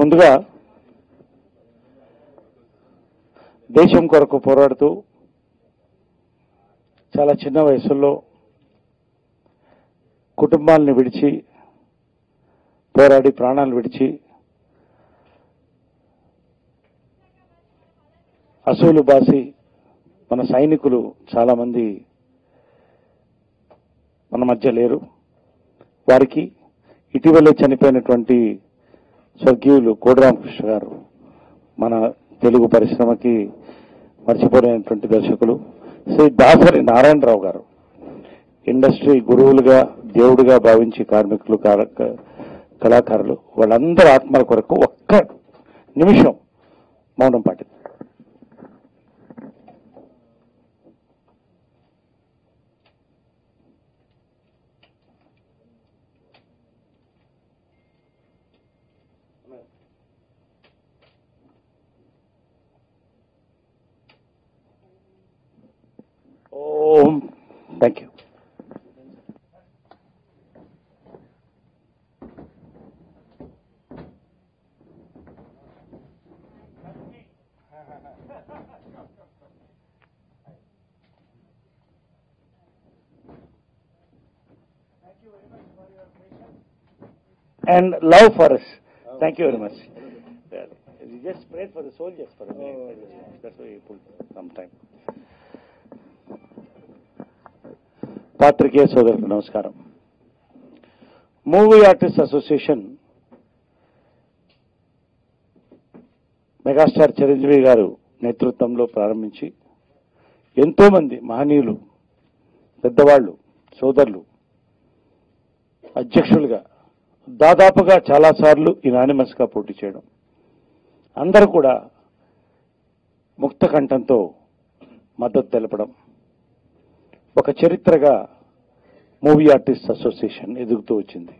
ముందుగా దేశం కొరకు పోరాడుతూ చాలా చిన్న వయసులో కుటుంబాలను విడిచి పోరాడి ప్రాణాలు విడిచి అసూలు బాసి మన సైనికులు చాలామంది మన మధ్య లేరు. వారికి ఇటీవలే చనిపోయినటువంటి స్వర్గీయులు కోడి రామకృష్ణ గారు మన తెలుగు పరిశ్రమకి మర్చిపోలేనటువంటి దర్శకులు, శ్రీ దాసరి నారాయణరావు గారు ఇండస్ట్రీ గురువులుగా దేవుడిగా భావించి కార్మికులు కళాకారులు వాళ్ళందరి ఆత్మల కొరకు ఒక్క నిమిషం మౌనం పాటింది. ఓం thank you. And love for us. Thank you very much. You just prayed for the soldiers for a minute. That's why you pulled some time. పాత్రికేయ సోదరులకు నమస్కారం. Movie artist association megastar Chiranjeevi గారు నేతృత్వంలో ప్రారంభించి ఎంతో మంది మహనీయులు, పెద్దవాళ్ళు, సోదరులు అధ్యక్షులుగా దాదాపుగా చాలాసార్లు యునానిమస్గా పోటీ చేయడం, అందరూ కూడా ముక్త కంఠంతో మద్దతు తెలపడం, ఒక చరిత్రగా మూవీ ఆర్టిస్ట్ అసోసియేషన్ ఎదుగుతూ వచ్చింది.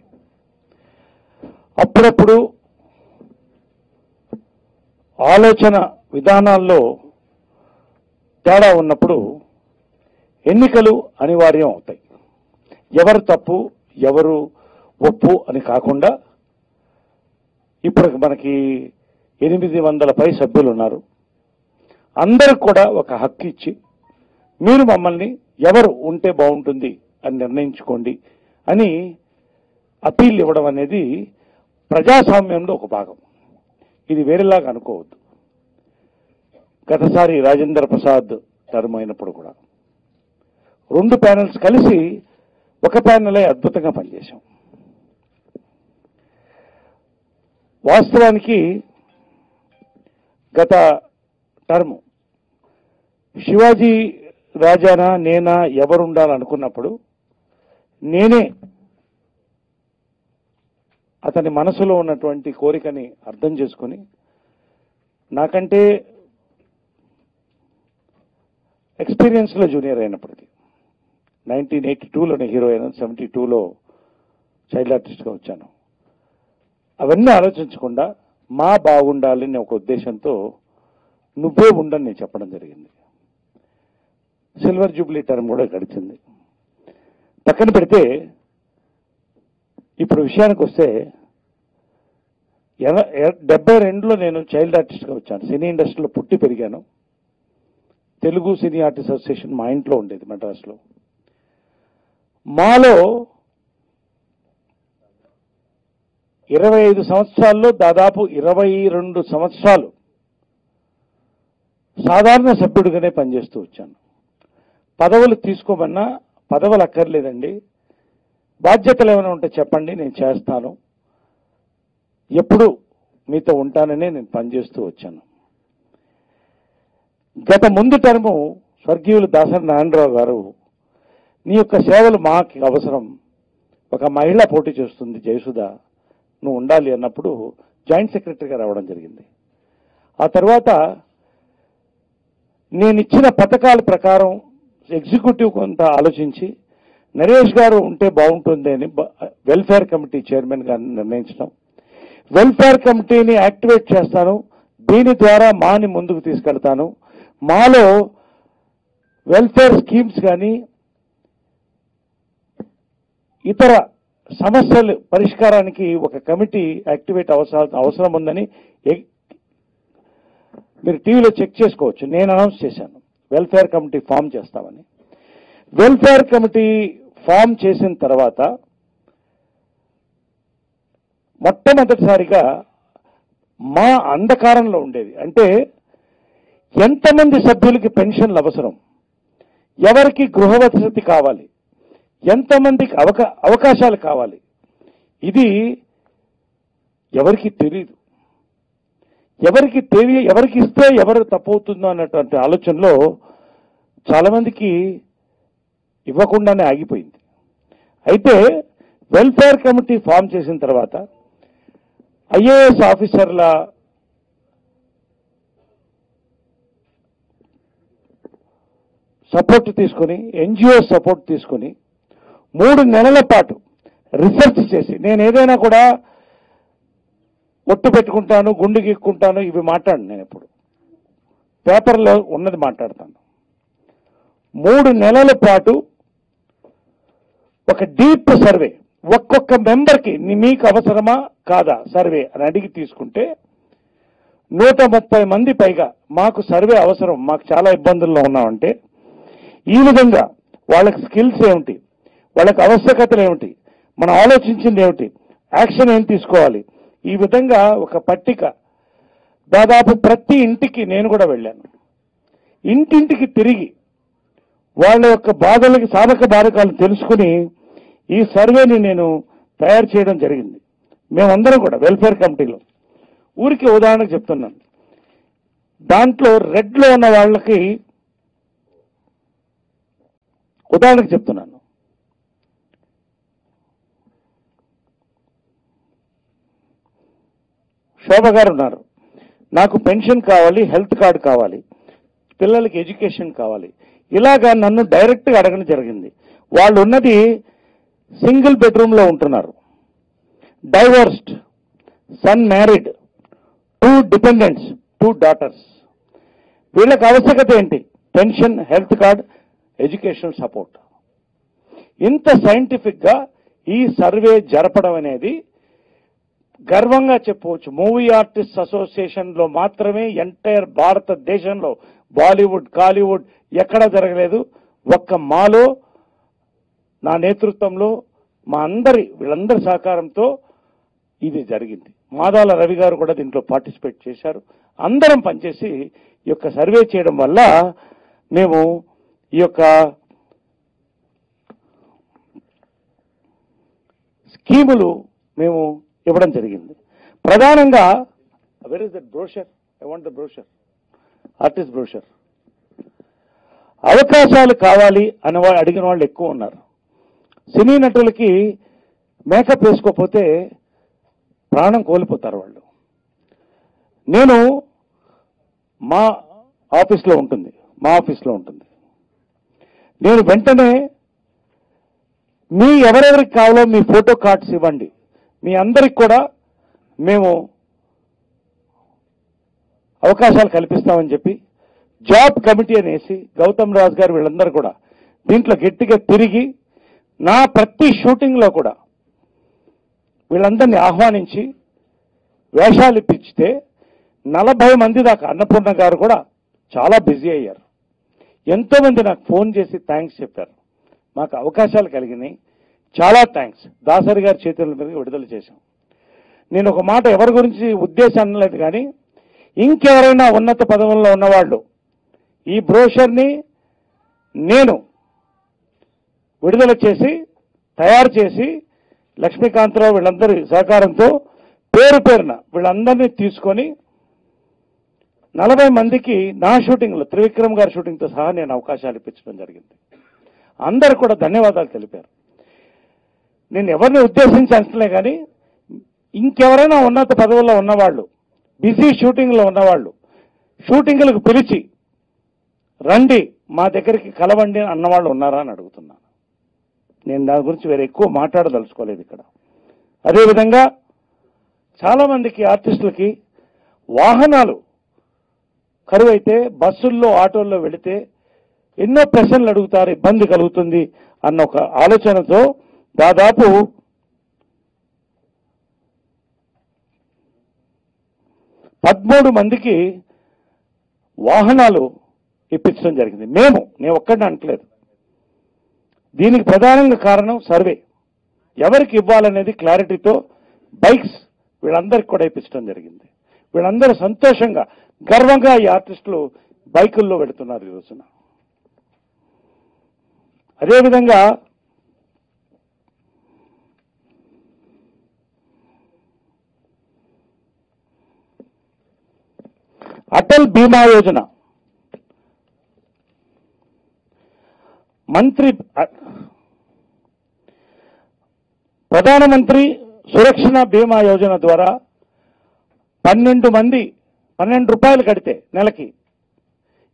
అప్పుడప్పుడు ఆలోచన విధానాల్లో తేడా ఉన్నప్పుడు ఎన్నికలు అనివార్యం అవుతాయి. ఎవరు తప్పు ఎవరు ఒప్పు అని కాకుండా ఇప్పుడు మనకి 800 పై సభ్యులు ఉన్నారు. అందరూ కూడా ఒక హక్కు ఇచ్చి మీరు మమ్మల్ని ఎవరు ఉంటే బాగుంటుంది అని నిర్ణయించుకోండి అని అపీల్ ఇవ్వడం అనేది ప్రజాస్వామ్యంలో ఒక భాగం. ఇది వేరేలాగా అనుకోవద్దు. గతసారి రాజేంద్ర ప్రసాద్ టర్మ్ అయినప్పుడు కూడా 2 ప్యానెల్స్ కలిసి ఒక ప్యానెలే అద్భుతంగా పనిచేశాం. వాస్తవానికి గత టర్మ్ శివాజీ రాజానా నేనా ఎవరుండాలనుకున్నప్పుడు నేనే అతని మనసులో ఉన్నటువంటి కోరికని అర్థం చేసుకుని, నాకంటే ఎక్స్పీరియన్స్లో జూనియర్ అయినప్పటికీ 1982లోనే హీరో అయినా, 72లో చైల్డ్ ఆర్టిస్ట్గా వచ్చాను. అవన్నీ ఆలోచించకుండా మా బాగుండాలని ఒక ఉద్దేశంతో నువ్వే ఉండని నేను చెప్పడం జరిగింది. సిల్వర్ జూబ్లీ టర్మ్ కూడా గడిచింది. పక్కన పెడితే ఇప్పుడు విషయానికి వస్తే 72లో నేను చైల్డ్ ఆర్టిస్ట్గా వచ్చాను. సినీ ఇండస్ట్రీలో పుట్టి పెరిగాను. తెలుగు సినీ ఆర్టిస్ట్ అసోసియేషన్ మా ఇంట్లో ఉండేది మద్రాసులో. మాలో 25 సంవత్సరాల్లో దాదాపు 22 సంవత్సరాలు సాధారణ సభ్యుడిగానే పనిచేస్తూ వచ్చాను. పదవులు తీసుకోమన్నా పదవులు అక్కర్లేదండి, బాధ్యతలు ఏమైనా ఉంటే చెప్పండి నేను చేస్తాను, ఎప్పుడు మీతో ఉంటాననే నేను పనిచేస్తూ వచ్చాను. గత ముందు టర్ము స్వర్గీయులు దాసరి నారాయణరావు గారు, నీ యొక్క సేవలు మాకు అవసరం, ఒక మహిళ పోటీ చేస్తుంది జయసుధ, నువ్వు ఉండాలి అన్నప్పుడు జాయింట్ సెక్రటరీగా రావడం జరిగింది. ఆ తర్వాత నేను ఇచ్చిన పథకాల ప్రకారం ఎగ్జిక్యూటివ్ కొంత ఆలోచించి నరేష్ గారు ఉంటే బాగుంటుంది అని వెల్ఫేర్ కమిటీ చైర్మన్ గారిని నిర్ణయించడం, వెల్ఫేర్ కమిటీని యాక్టివేట్ చేస్తాను, దీని ద్వారా మాని ముందుకు తీసుకెళ్తాను, మాలో వెల్ఫేర్ స్కీమ్స్ కానీ ఇతర సమస్యలు పరిష్కారానికి ఒక కమిటీ యాక్టివేట్ అవసరం ఉందని మీరు టీవీలో చెక్ చేసుకోవచ్చు. నేను అనౌన్స్ చేశాను వెల్ఫేర్ కమిటీ ఫామ్ చేస్తామని. వెల్ఫేర్ కమిటీ ఫామ్ చేసిన తర్వాత మొట్టమొదటిసారిగా మా అంధకారంలో ఉండేది అంటే ఎంతమంది సభ్యులకి పెన్షన్లు అవసరం, ఎవరికి గృహ వసతి కావాలి, ఎంతమందికి అవకాశాలు కావాలి, ఇది ఎవరికి తెలియదు. ఎవరికి ఇస్తే ఎవరు తప్పవుతుందో అన్నటువంటి ఆలోచనలో చాలా మందికి ఇవ్వకుండానే ఆగిపోయింది. అయితే వెల్ఫేర్ కమిటీ ఫామ్ చేసిన తర్వాత ఐఏఎస్ ఆఫీసర్ల సపోర్ట్ తీసుకుని, ఎన్జిఓ సపోర్ట్ తీసుకుని 3 నెలల పాటు రీసెర్చ్ చేసి, నేను ఏదైనా కూడా ఒట్టు పెట్టుకుంటాను, గుండు గీక్కుంటాను, ఇవి మాట్లాడను. నేను ఎప్పుడు పేపర్లో ఉన్నది మాట్లాడతాను. 3 నెలల పాటు ఒక డీప్ సర్వే, ఒక్కొక్క మెంబర్కి మీకు అవసరమా కాదా సర్వే అని అడిగి తీసుకుంటే 130 మంది పైగా మాకు సర్వే అవసరం, మాకు చాలా ఇబ్బందుల్లో ఉన్నామంటే, ఈ విధంగా వాళ్ళకి స్కిల్స్ ఏమిటి, వాళ్ళకి ఆవశ్యకతలు ఏమిటి, మనం ఆలోచించింది ఏమిటి, యాక్షన్ ఏం తీసుకోవాలి, ఈ విధంగా ఒక పట్టిక దాదాపు ప్రతి ఇంటికి నేను కూడా వెళ్ళాను. ఇంటింటికి తిరిగి వాళ్ళ యొక్క బాధలకి సాధక బాధకాలు తెలుసుకుని ఈ సర్వేని నేను తయారు చేయడం జరిగింది. మేమందరం కూడా వెల్ఫేర్ కమిటీలో. ఊరికి ఉదాహరణకు చెప్తున్నాను. దాంట్లో రెడ్లో ఉన్న వాళ్ళకి ఉదాహరణకు చెప్తున్నాను. శోభ గారు ఉన్నారు, నాకు పెన్షన్ కావాలి, హెల్త్ కార్డు కావాలి, పిల్లలకి ఎడ్యుకేషన్ కావాలి, ఇలాగా నన్ను డైరెక్ట్గా అడగడం జరిగింది. వాళ్ళు ఉన్నది సింగిల్ బెడ్రూమ్లో ఉంటున్నారు, divorced, son married, 2 dependents, 2 daughters. వీళ్ళకి ఆవశ్యకత ఏంటి? Pension, health card, education support. ఇంత సైంటిఫిక్గా ఈ సర్వే జరపడం అనేది గర్వంగా చెప్పవచ్చు. మూవీ ఆర్టిస్ట్ అసోసియేషన్లో మాత్రమే ఎంటైర్ భారతదేశంలో, బాలీవుడ్, కాలీవుడ్ ఎక్కడా జరగలేదు. ఒక్క మాలో నా నేతృత్వంలో వీళ్ళందరి సహకారంతో ఇది జరిగింది. మాదాల రవి గారు కూడా దీంట్లో పార్టిసిపేట్ చేశారు. అందరం పనిచేసి ఈ యొక్క సర్వే చేయడం వల్ల మేము ఈ యొక్క స్కీములు మేము ఇవ్వడం జరిగింది. ప్రధానంగా where is that brochure, I want the brochure, artist brochure. అవకాశాలు కావాలి అని అడిగిన వాళ్ళు ఎక్కువ ఉన్నారు. సినీ నటులకి మేకప్ వేసుకోకపోతే ప్రాణం కోల్పోతారు వాళ్ళు. నేను మా ఆఫీస్లో ఉంటుంది, నేను వెంటనే ఎవరెవరికి కావాలో మీ ఫోటో కార్డ్స్ ఇవ్వండి, మీ అందరికి కూడా మేము అవకాశాలు కల్పిస్తామని చెప్పి జాబ్ కమిటీ అనేసి గౌతమ్ రాజ్ గారు వీళ్ళందరూ కూడా దీంట్లో గట్టిగా తిరిగి నా ప్రతి షూటింగ్లో కూడా వీళ్ళందరినీ ఆహ్వానించి వేషాలు ఇప్పించితే 40 మంది దాకా, అన్నపూర్ణ గారు కూడా చాలా బిజీ అయ్యారు. ఎంతోమంది నాకు ఫోన్ చేసి థ్యాంక్స్ చెప్పారు. మాకు అవకాశాలు కలిగినాయి, చాలా థ్యాంక్స్. దాసరి గారి చేతుల మీద విడుదల చేశాం. నేను ఒక మాట ఎవరి గురించి ఉద్దేశం అనలేదు, కానీ ఇంకెవరైనా ఉన్నత పదవుల్లో ఉన్నవాళ్ళు ఈ బ్రోషర్ని నేను విడుదల చేసి తయారు చేసి లక్ష్మీకాంతరావు వీళ్ళందరి సహకారంతో పేరున వీళ్ళందరినీ తీసుకొని 40 మందికి నా షూటింగ్లో, త్రివిక్రమ్ గారి షూటింగ్తో సహా నేను అవకాశాలు ఇప్పించడం జరిగింది. అందరూ కూడా ధన్యవాదాలు తెలిపారు. నేను ఎవరిని ఉద్దేశించి అంటలే, కానీ ఇంకెవరైనా ఉన్నత పదవుల్లో ఉన్నవాళ్ళు, బిజీ షూటింగ్లో ఉన్నవాళ్ళు షూటింగ్లకు పిలిచి రండి మా దగ్గరికి కలవండి అన్నవాళ్ళు ఉన్నారా అని అడుగుతున్నాను. నేను దాని గురించి వేరే ఎక్కువ మాట్లాడదలుచుకోలేదు ఇక్కడ. అదేవిధంగా చాలామందికి ఆర్టిస్టులకి వాహనాలు కరువైతే బస్సుల్లో, ఆటోల్లో వెళితే ఎన్నో ప్రశ్నలు అడుగుతారు, ఇబ్బంది కలుగుతుంది అన్న ఒక ఆలోచనతో దాదాపు 13 మందికి వాహనాలు ఇప్పించడం జరిగింది. నేను ఒక్కడిని అనట్లేదు. దీనికి ప్రధానంగా కారణం సర్వే. ఎవరికి ఇవ్వాలనేది క్లారిటీతో బైక్స్ వీళ్ళందరికీ కూడా ఇప్పించడం జరిగింది. వీళ్ళందరూ సంతోషంగా గర్వంగా ఈ ఆర్టిస్టులు బైకుల్లో పెడుతున్నారు ఈ రోజున. అదేవిధంగా అటల్ బీమా యోజన ప్రధానమంత్రి సురక్షణ బీమా యోజన ద్వారా 12 రూపాయలు కడితే నెలకి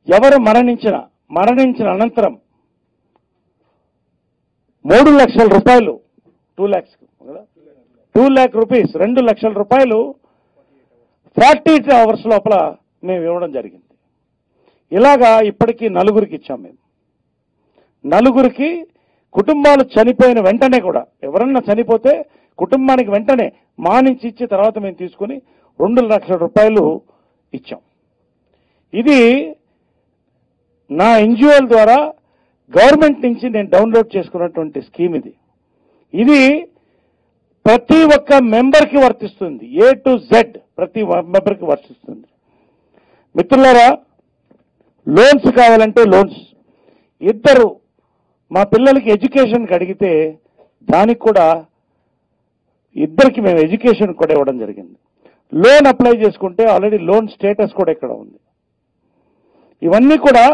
ఎవరు మరణించిన అనంతరం 3 లక్షల రూపాయలు 2 lakh రూపీస్ 2 లక్షల రూపాయలు 48 అవర్స్ లోపల మేము ఇవ్వడం జరిగింది. ఇలాగా ఇప్పటికీ 4గురికి ఇచ్చాం. మేము 4గురికి కుటుంబాలు చనిపోయిన వెంటనే కూడా ఎవరన్నా చనిపోతే కుటుంబానికి వెంటనే మానించి ఇచ్చి తర్వాత మేము తీసుకుని 2 లక్షల రూపాయలు ఇచ్చాం. ఇది నా ఎన్జిఓల ద్వారా గవర్నమెంట్ నుంచి నేను డౌన్లోడ్ చేసుకున్నటువంటి స్కీమ్. ఇది ప్రతి ఒక్క మెంబర్కి వర్తిస్తుంది. A to Z ప్రతి మెంబర్కి వర్తిస్తుంది. మిత్రులారా, లోన్స్ కావాలంటే లోన్స్ ఇద్దరు మా పిల్లలకి ఎడ్యుకేషన్కి అడిగితే దానికి కూడా ఇద్దరికి మేము ఎడ్యుకేషన్ కూడా ఇవ్వడం జరిగింది. లోన్ అప్లై చేసుకుంటే ఆల్రెడీ లోన్ స్టేటస్ కూడా ఇక్కడ ఉంది. ఇవన్నీ కూడా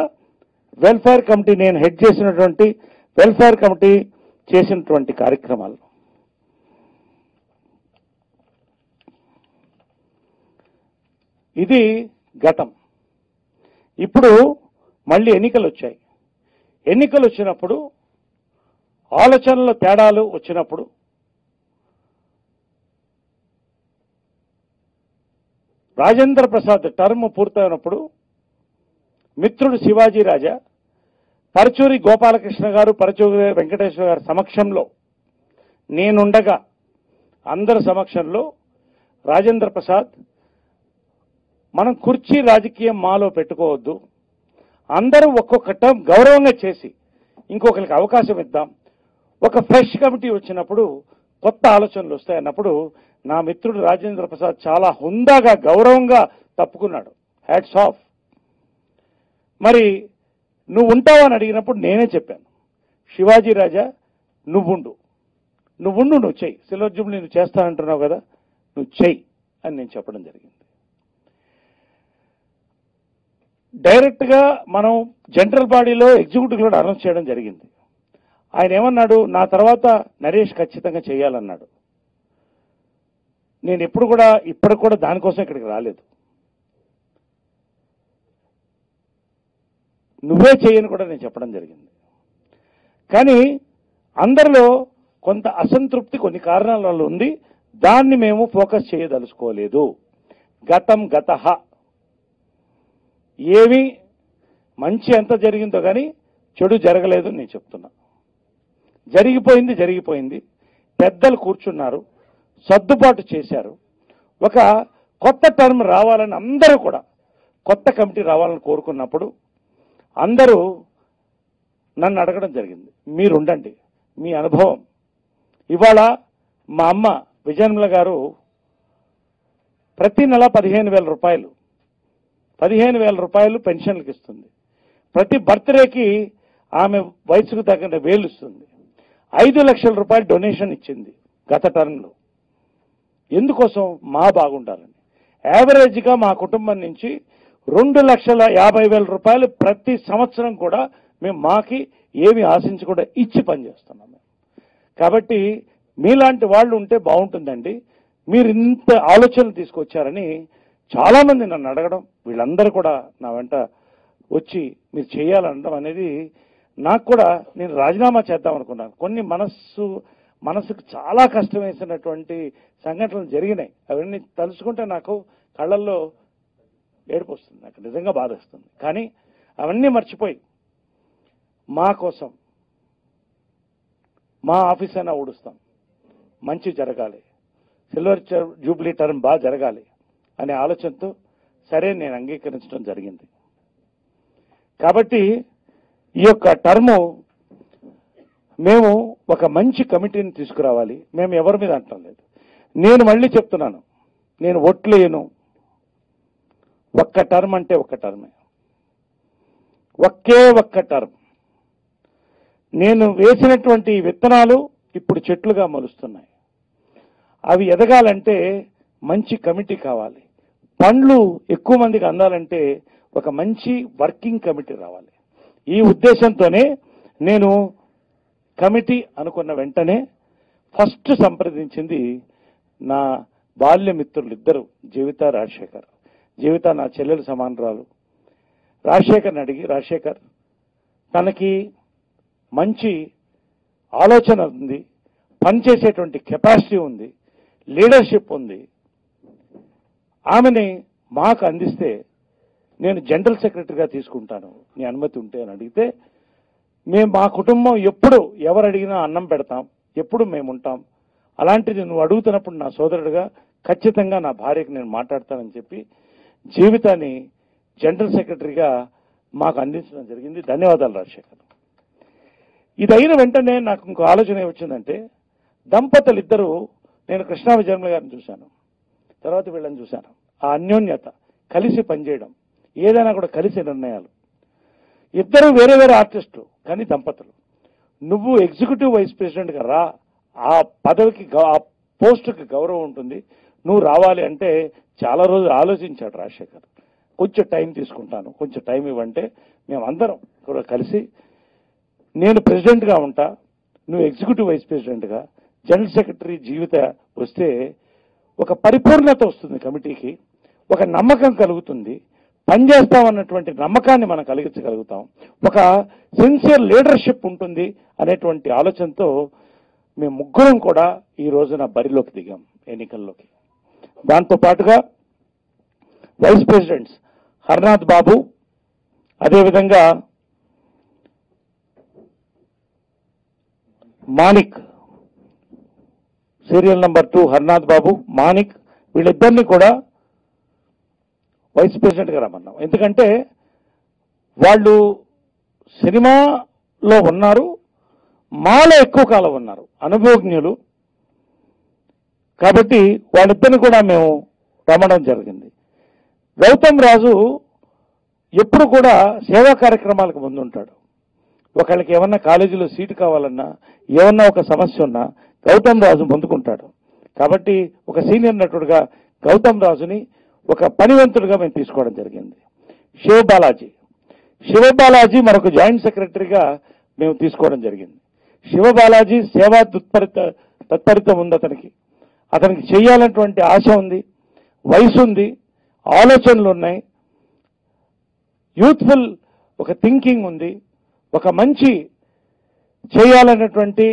వెల్ఫేర్ కమిటీ, నేను హెడ్ చేసినటువంటి వెల్ఫేర్ కమిటీ చేసినటువంటి కార్యక్రమాలు. ఇది గతం. ఇప్పుడు మళ్ళీ ఎన్నికలు వచ్చాయి. ఎన్నికలు వచ్చినప్పుడు ఆలోచనల తేడాలు వచ్చినప్పుడు రాజేంద్ర ప్రసాద్ టర్మ్ పూర్తయినప్పుడు మిత్రుడు శివాజీ రాజా, పరచూరి గోపాలకృష్ణ గారు, పరచూరి వెంకటేశ్వర గారి సమక్షంలో నేనుండగా అందరి సమక్షంలో రాజేంద్ర ప్రసాద్, మనం కుర్చీ రాజకీయం మాలో పెట్టుకోవద్దు, అందరూ ఒక్కొక్క టర్మ్ గౌరవంగా చేసి ఇంకొకరికి అవకాశం ఇద్దాం, ఒక ఫ్రెష్ కమిటీ వచ్చినప్పుడు కొత్త ఆలోచనలు వస్తాయన్నప్పుడు నా మిత్రుడు రాజేంద్ర ప్రసాద్ చాలా హుందాగా గౌరవంగా తప్పుకున్నాడు. Hats off. మరి నువ్వు ఉంటావని అడిగినప్పుడు నేనే చెప్పాను, శివాజీ రాజా నువ్వు చెయ్యి, సిల్వర్ జూబ్లీ నువ్వు చేస్తానంటున్నావు కదా, నువ్వు చెయ్యి అని నేను చెప్పడం జరిగింది. డైరెక్ట్ గా మనం జనరల్ బాడీలో ఎగ్జిక్యూటివ్ కూడా అనౌన్స్ చేయడం జరిగింది. ఆయన ఏమన్నాడు, నా తర్వాత నరేష్ ఖచ్చితంగా చేయాలన్నాడు. నేను ఇప్పటికి కూడా దానికోసం ఇక్కడికి రాలేదు. నువ్వే చేయని కూడా నేను చెప్పడం జరిగింది. కానీ అందరిలో కొంత అసంతృప్తి కొన్ని కారణాల వల్ల ఉంది. దాన్ని మేము ఫోకస్ చేయదలుచుకోలేదు. గతం గతః, ఏమి మంచి ఎంత జరిగిందో కానీ చెడు జరగలేదు నేను చెప్తున్నా. జరిగిపోయింది. పెద్దలు కూర్చున్నారు, సర్దుబాటు చేశారు. ఒక కొత్త టర్మ్ రావాలని అందరూ కూడా కొత్త కమిటీ రావాలని కోరుకున్నప్పుడు అందరూ నన్ను అడగడం జరిగింది, మీరుండండి, మీ అనుభవం. ఇవాళ మా అమ్మ విజయన్మల గారు ప్రతి నెల 15,000 రూపాయలు పెన్షన్లకు ఇస్తుంది. ప్రతి బర్త్డేకి ఆమె వయసుకు తగిన వేలు ఇస్తుంది. 5 లక్షల రూపాయలు డొనేషన్ ఇచ్చింది గత టర్మ్లో. ఎందుకోసం? మా బాగుండాలని. యావరేజ్గా మా కుటుంబం నుంచి 2,50,000 రూపాయలు ప్రతి సంవత్సరం కూడా మేము మాకి ఏమి ఆశించకుండా ఇచ్చి పనిచేస్తున్నాం. కాబట్టి మీలాంటి వాళ్ళు ఉంటే బాగుంటుందండి, మీరు ఇంత ఆలోచనలు తీసుకొచ్చారని చాలా మంది నన్ను అడగడం, వీళ్ళందరూ కూడా నా వెంట వచ్చి మీరు చేయాలనడం అనేది నాకు కూడా, నేను రాజీనామా చేద్దాం అనుకున్నాను. కొన్ని మనసుకు చాలా కష్టం వేసినటువంటి సంఘటనలు జరిగినాయి. అవన్నీ తలుచుకుంటే నాకు కళ్ళల్లో ఏడుపు వస్తుంది, నాకు నిజంగా బాధ వస్తుంది. కానీ అవన్నీ మర్చిపోయి మా కోసం, మా ఆఫీస్ అయినా ఊడుస్తాం, మంచి జరగాలి, సిల్వర్ జూబ్లీ టర్మ్ బాగా జరగాలి అనే ఆలోచనతో సరే నేను అంగీకరించడం జరిగింది. కాబట్టి ఈ యొక్క టర్ము మేము ఒక మంచి కమిటీని తీసుకురావాలి. మేము ఎవరి మీద అంటం లేదు. నేను మళ్ళీ చెప్తున్నాను, నేను ఓట్లేయను. ఒక్క టర్మ్ అంటే ఒక్క టర్మే, ఒక్క టర్మ్. నేను వేసినటువంటి విత్తనాలు ఇప్పుడు చెట్లుగా మొలుస్తున్నాయి. అవి ఎదగాలంటే మంచి కమిటీ కావాలి. పండ్లు ఎక్కువ మందికి అందాలంటే ఒక మంచి వర్కింగ్ కమిటీ రావాలి. ఈ ఉద్దేశంతోనే నేను కమిటీ అనుకున్న వెంటనే ఫస్ట్ సంప్రదించింది నా బాల్య మిత్రులు ఇద్దరు, జీవిత, రాజశేఖర్. జీవిత నా చెల్లెలు సమానరాలు. రాజశేఖర్ని అడిగి, రాజశేఖర్ తనకి మంచి ఆలోచన ఉంది, పనిచేసేటువంటి కెపాసిటీ ఉంది, లీడర్షిప్ ఉంది, ఆమెని మాకు అందిస్తే నేను జనరల్ సెక్రటరీగా తీసుకుంటాను, నీ అనుమతి ఉంటే అని అడిగితే, మేము మా కుటుంబం ఎప్పుడు ఎవరు అడిగినా అన్నం పెడతాం, ఎప్పుడు మేము ఉంటాం. అలాంటిది నువ్వు అడుగుతున్నప్పుడు నా సోదరుడిగా ఖచ్చితంగా నా భార్యకు నేను మాట్లాడతానని చెప్పి జీవితాన్ని జనరల్ సెక్రటరీగా మాకు అందించడం జరిగింది. ధన్యవాదాలు రాజశేఖర్. ఇది అయిన వెంటనే నాకు ఇంకో ఆలోచన ఏమొచ్చిందంటే, దంపతులు ఇద్దరు, నేను కృష్ణా విజయమ్మ గారిని చూశాను, తర్వాత వీళ్ళని చూశాను. ఆ అన్యోన్యత, కలిసి పనిచేయడం, ఏదైనా కూడా కలిసి నిర్ణయాలు. ఇద్దరు వేరే వేరే ఆర్టిస్టులు కానీ దంపతులు. నువ్వు ఎగ్జిక్యూటివ్ వైస్ ప్రెసిడెంట్గా రా, ఆ పదవికి ఆ పోస్టుకి గౌరవం ఉంటుంది, నువ్వు రావాలి అంటే చాలా రోజులు ఆలోచించాడు రాజశేఖర్. కొంచెం టైం తీసుకుంటాను, కొంచెం టైం ఇవ్వంటే మేమందరం కూడా కలిసి, నేను ప్రెసిడెంట్గా ఉంటా, నువ్వు ఎగ్జిక్యూటివ్ వైస్ ప్రెసిడెంట్గా, జనరల్ సెక్రటరీ జీవిత వస్తే ఒక పరిపూర్ణత వస్తుంది కమిటీకి, ఒక నమ్మకం కలుగుతుంది, పనిచేస్తామన్నటువంటి నమ్మకాన్ని మనం కలిగించగలుగుతాం, ఒక సిన్సియర్ లీడర్షిప్ ఉంటుంది అనేటువంటి ఆలోచనతో మేము ముగ్గురం కూడా ఈ రోజున బరిలోకి దిగాం ఎన్నికల్లోకి. దాంతో పాటుగా వైస్ ప్రెసిడెంట్స్ హర్నాథ్ బాబు, అదేవిధంగా మాణిక్, సీరియల్ నంబర్ 2 హర్నాథ్ బాబు, మాణిక్, వీళ్ళిద్దరినీ కూడా వైస్ ప్రెసిడెంట్గా రమ్మన్నాం. ఎందుకంటే వాళ్ళు సినిమాలో ఉన్నారు, మాలో ఎక్కువ కాలం ఉన్నారు, అనుభవజ్ఞులు. కాబట్టి వాళ్ళిద్దరిని కూడా మేము రమ్మడం జరిగింది. గౌతమ్ రాజు ఎప్పుడు కూడా సేవా కార్యక్రమాలకు ముందుంటాడు. ఒకళ్ళకి ఏమన్నా కాలేజీలో సీటు కావాలన్నా, ఏమన్నా ఒక సమస్య ఉన్నా గౌతమ్ రాజు ముందుకుంటాడు. కాబట్టి ఒక సీనియర్ నటుడుగా గౌతమ్ రాజుని ఒక పనివంతుడిగా మేము తీసుకోవడం జరిగింది. శివబాలాజీ మరొక జాయింట్ సెక్రటరీగా మేము తీసుకోవడం జరిగింది. శివబాలాజీ సేవా తత్పరితం ఉంది అతనికి చేయాలన్నటువంటి ఆశ ఉంది, వయసు ఉంది, ఆలోచనలు ఉన్నాయి, యూత్ఫుల్ ఒక థింకింగ్ ఉంది, ఒక మంచి చేయాలన్నటువంటి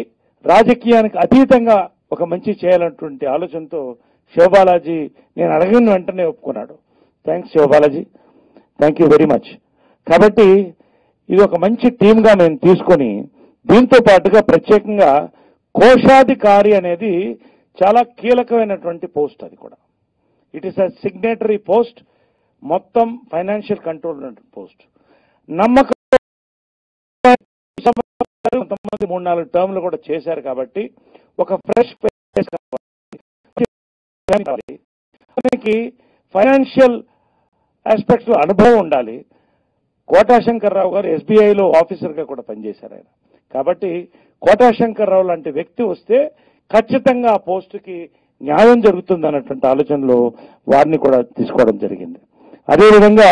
రాజకీయానికి అతీతంగా ఒక మంచి చేయాలన్నటువంటి ఆలోచనతో శివబాలాజీ నేను అడిగిన వెంటనే ఒప్పుకున్నాడు. Thanks Sivabalaji, thank you very much. కాబట్టి ఇది ఒక మంచి టీమ్గా మేము తీసుకొని, దీంతో పాటుగా ప్రత్యేకంగా కోశాధికారి అనేది చాలా కీలకమైనటువంటి పోస్ట్. అది కూడా it is a signatory post, మొత్తం ఫైనాన్షియల్ కంట్రోల్ పోస్ట్. నమ్మకం కొంతమంది 3-4 టర్మ్లు కూడా చేశారు. కాబట్టి ఒక ఫ్రెష్ ఫేస్ కావాలి, ఫైనాన్షియల్ ఆస్పెక్ట్స్ లో అనుభవం ఉండాలి. కోటా శంకర్రావు గారు ఎస్బీఐలో ఆఫీసర్గా కూడా పనిచేశారు ఆయన. కాబట్టి కోటా శంకర్రావు లాంటి వ్యక్తి వస్తే ఖచ్చితంగా ఆ పోస్టుకి న్యాయం జరుగుతుంది అన్నటువంటి ఆలోచనలో వారిని కూడా తీసుకోవడం జరిగింది. అదేవిధంగా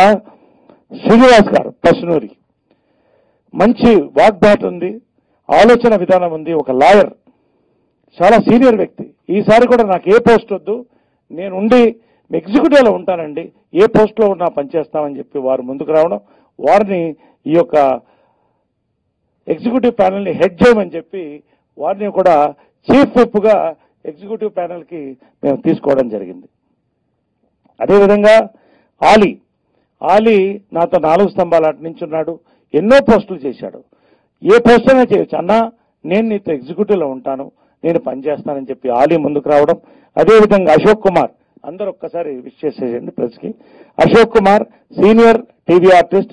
శ్రీనివాస్ గారు పసునూరి, మంచి వాగ్బాట్ ఉంది, ఆలోచన విధానం ఉంది, ఒక లాయర్, చాలా సీనియర్ వ్యక్తి. ఈసారి కూడా నాకు ఏ పోస్ట్ వద్దు, నేను ఉండి ఎగ్జిక్యూటివ్లో ఉంటానండి, ఏ పోస్ట్లో ఉన్నా పనిచేస్తామని చెప్పి వారు ముందుకు రావడం, వారిని ఈ యొక్క ఎగ్జిక్యూటివ్ ప్యానెల్ని హెడ్ చేయమని చెప్పి వారిని కూడా చీఫ్ విప్గా ఎగ్జిక్యూటివ్ ప్యానెల్కి మేము తీసుకోవడం జరిగింది. అదేవిధంగా ఆలీ నాతో 4 స్తంభాల అటు నుంచి ఉన్నాడు, ఎన్నో పోస్టులు చేశాడు. ఏ పోస్ట్ అయినా చేయొచ్చు అన్నా, నేను నీతో ఎగ్జిక్యూటివ్లో ఉంటాను, నేను పనిచేస్తానని చెప్పి ఆలీ ముందుకు రావడం. అదేవిధంగా అశోక్ కుమార్ అందరూ ఒక్కసారి విష్ చేసేయండి ప్రెస్కి. Ashok Kumar senior TV artist,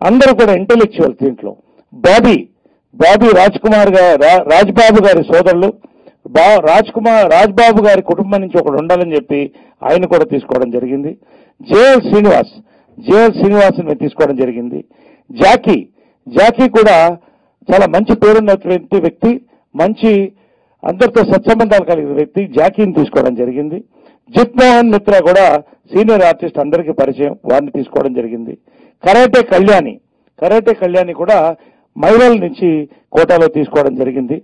అందరూ కూడా ఇంటెలెక్చువల్ దీంట్లో. బాబీ రాజ్బాబు గారి సోదరులు, రాజ్బాబు గారి కుటుంబం నుంచి ఒకడు ఉండాలని చెప్పి ఆయన కూడా తీసుకోవడం జరిగింది. జేఎల్ శ్రీనివాస్ మేము తీసుకోవడం జరిగింది. జాకీ కూడా చాలా మంచి పేరున్నటువంటి వ్యక్తి, మంచి అందరితో సత్సంబంధాలు కలిగిన వ్యక్తి, జాకీని తీసుకోవడం జరిగింది. జిత్ మోహన్ మిత్రా కూడా సీనియర్ ఆర్టిస్ట్, అందరికీ పరిచయం, వారిని తీసుకోవడం జరిగింది. కరాటే కళ్యాణి కూడా మహిళల నుంచి కోటాలో తీసుకోవడం జరిగింది.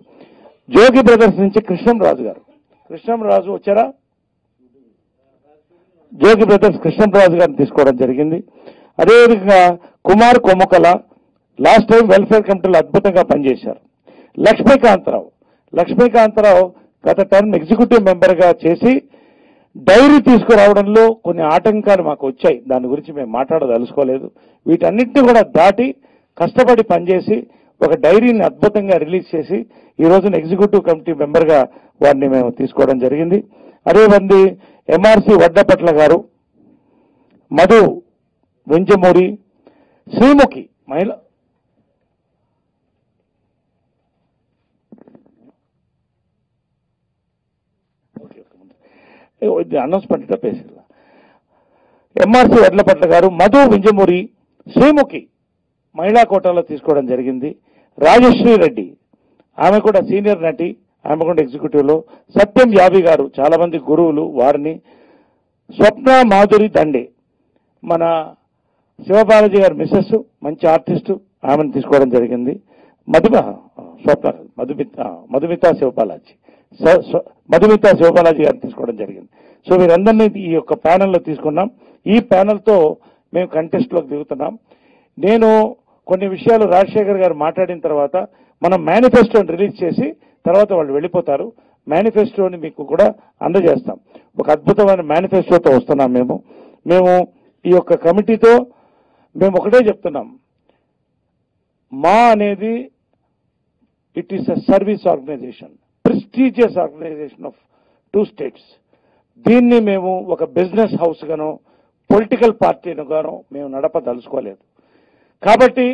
జోగి బ్రదర్స్ నుంచి కృష్ణంరాజు వచ్చారా? జోగి బ్రదర్స్ కృష్ణంరాజు గారిని తీసుకోవడం జరిగింది. అదేవిధంగా కుమార్ కొమ్మకల లాస్ట్ టైం వెల్ఫేర్ కమిటీలో అద్భుతంగా పనిచేశారు. లక్ష్మీకాంతరావు గత టర్మ్ ఎగ్జిక్యూటివ్ మెంబర్గా చేసి డైరీ తీసుకురావడంలో కొన్ని ఆటంకాలు మాకు వచ్చాయి, దాని గురించి మేము మాట్లాడదలుచుకోలేదు. వీటన్నిటిని కూడా దాటి కష్టపడి పనిచేసి ఒక డైరీని అద్భుతంగా రిలీజ్ చేసి ఈ రోజున ఎగ్జిక్యూటివ్ కమిటీ మెంబర్గా వారిని మేము తీసుకోవడం జరిగింది. అదేమంది ఎంఆర్సి వడ్డపట్ల గారు, మధు వెంజమూరి, శ్రీముఖి మహిళ అనౌన్స్మెంట్ పేసిల్ల, ఎంఆర్సి వడ్లపట్ల గారు, మధు వెంజమూరి, శ్రీముఖి మహిళా కోటాలో తీసుకోవడం జరిగింది. రాజశ్రీ రెడ్డి, ఆమె కూడా సీనియర్ నటి, ఆమె కూడా ఎగ్జిక్యూటివ్లో. సత్యం యాబి గారు, చాలా మంది గురువులు, వారిని. స్వప్న మాధురి దండే, మన శివబాలాజీ గారు మిస్సెస్, మంచి ఆర్టిస్టు, ఆమెను తీసుకోవడం జరిగింది. మధుమితా శివబాలాజీ గారిని తీసుకోవడం జరిగింది. సో వీరందరినీ ఈ యొక్క ప్యానెల్లో తీసుకున్నాం. ఈ ప్యానెల్తో మేము కంటెస్ట్లోకి దిగుతున్నాం. నేను కొన్ని విషయాలు రాజశేఖర్ గారు మాట్లాడిన తర్వాత మనం మేనిఫెస్టోని రిలీజ్ చేసి తర్వాత వాళ్ళు వెళ్ళిపోతారు. మేనిఫెస్టోని మీకు కూడా అందజేస్తాం. ఒక అద్భుతమైన మేనిఫెస్టోతో వస్తున్నాం మేము ఈ యొక్క కమిటీతో మేము ఒకటే చెప్తున్నాం, మా అనేది it is a service organization, prestigious organization of 2 states. దీన్ని మేము ఒక బిజినెస్ హౌస్ గానో పొలిటికల్ పార్టీని గానో మేము నడపదలుచుకోలేదు. కాబట్టి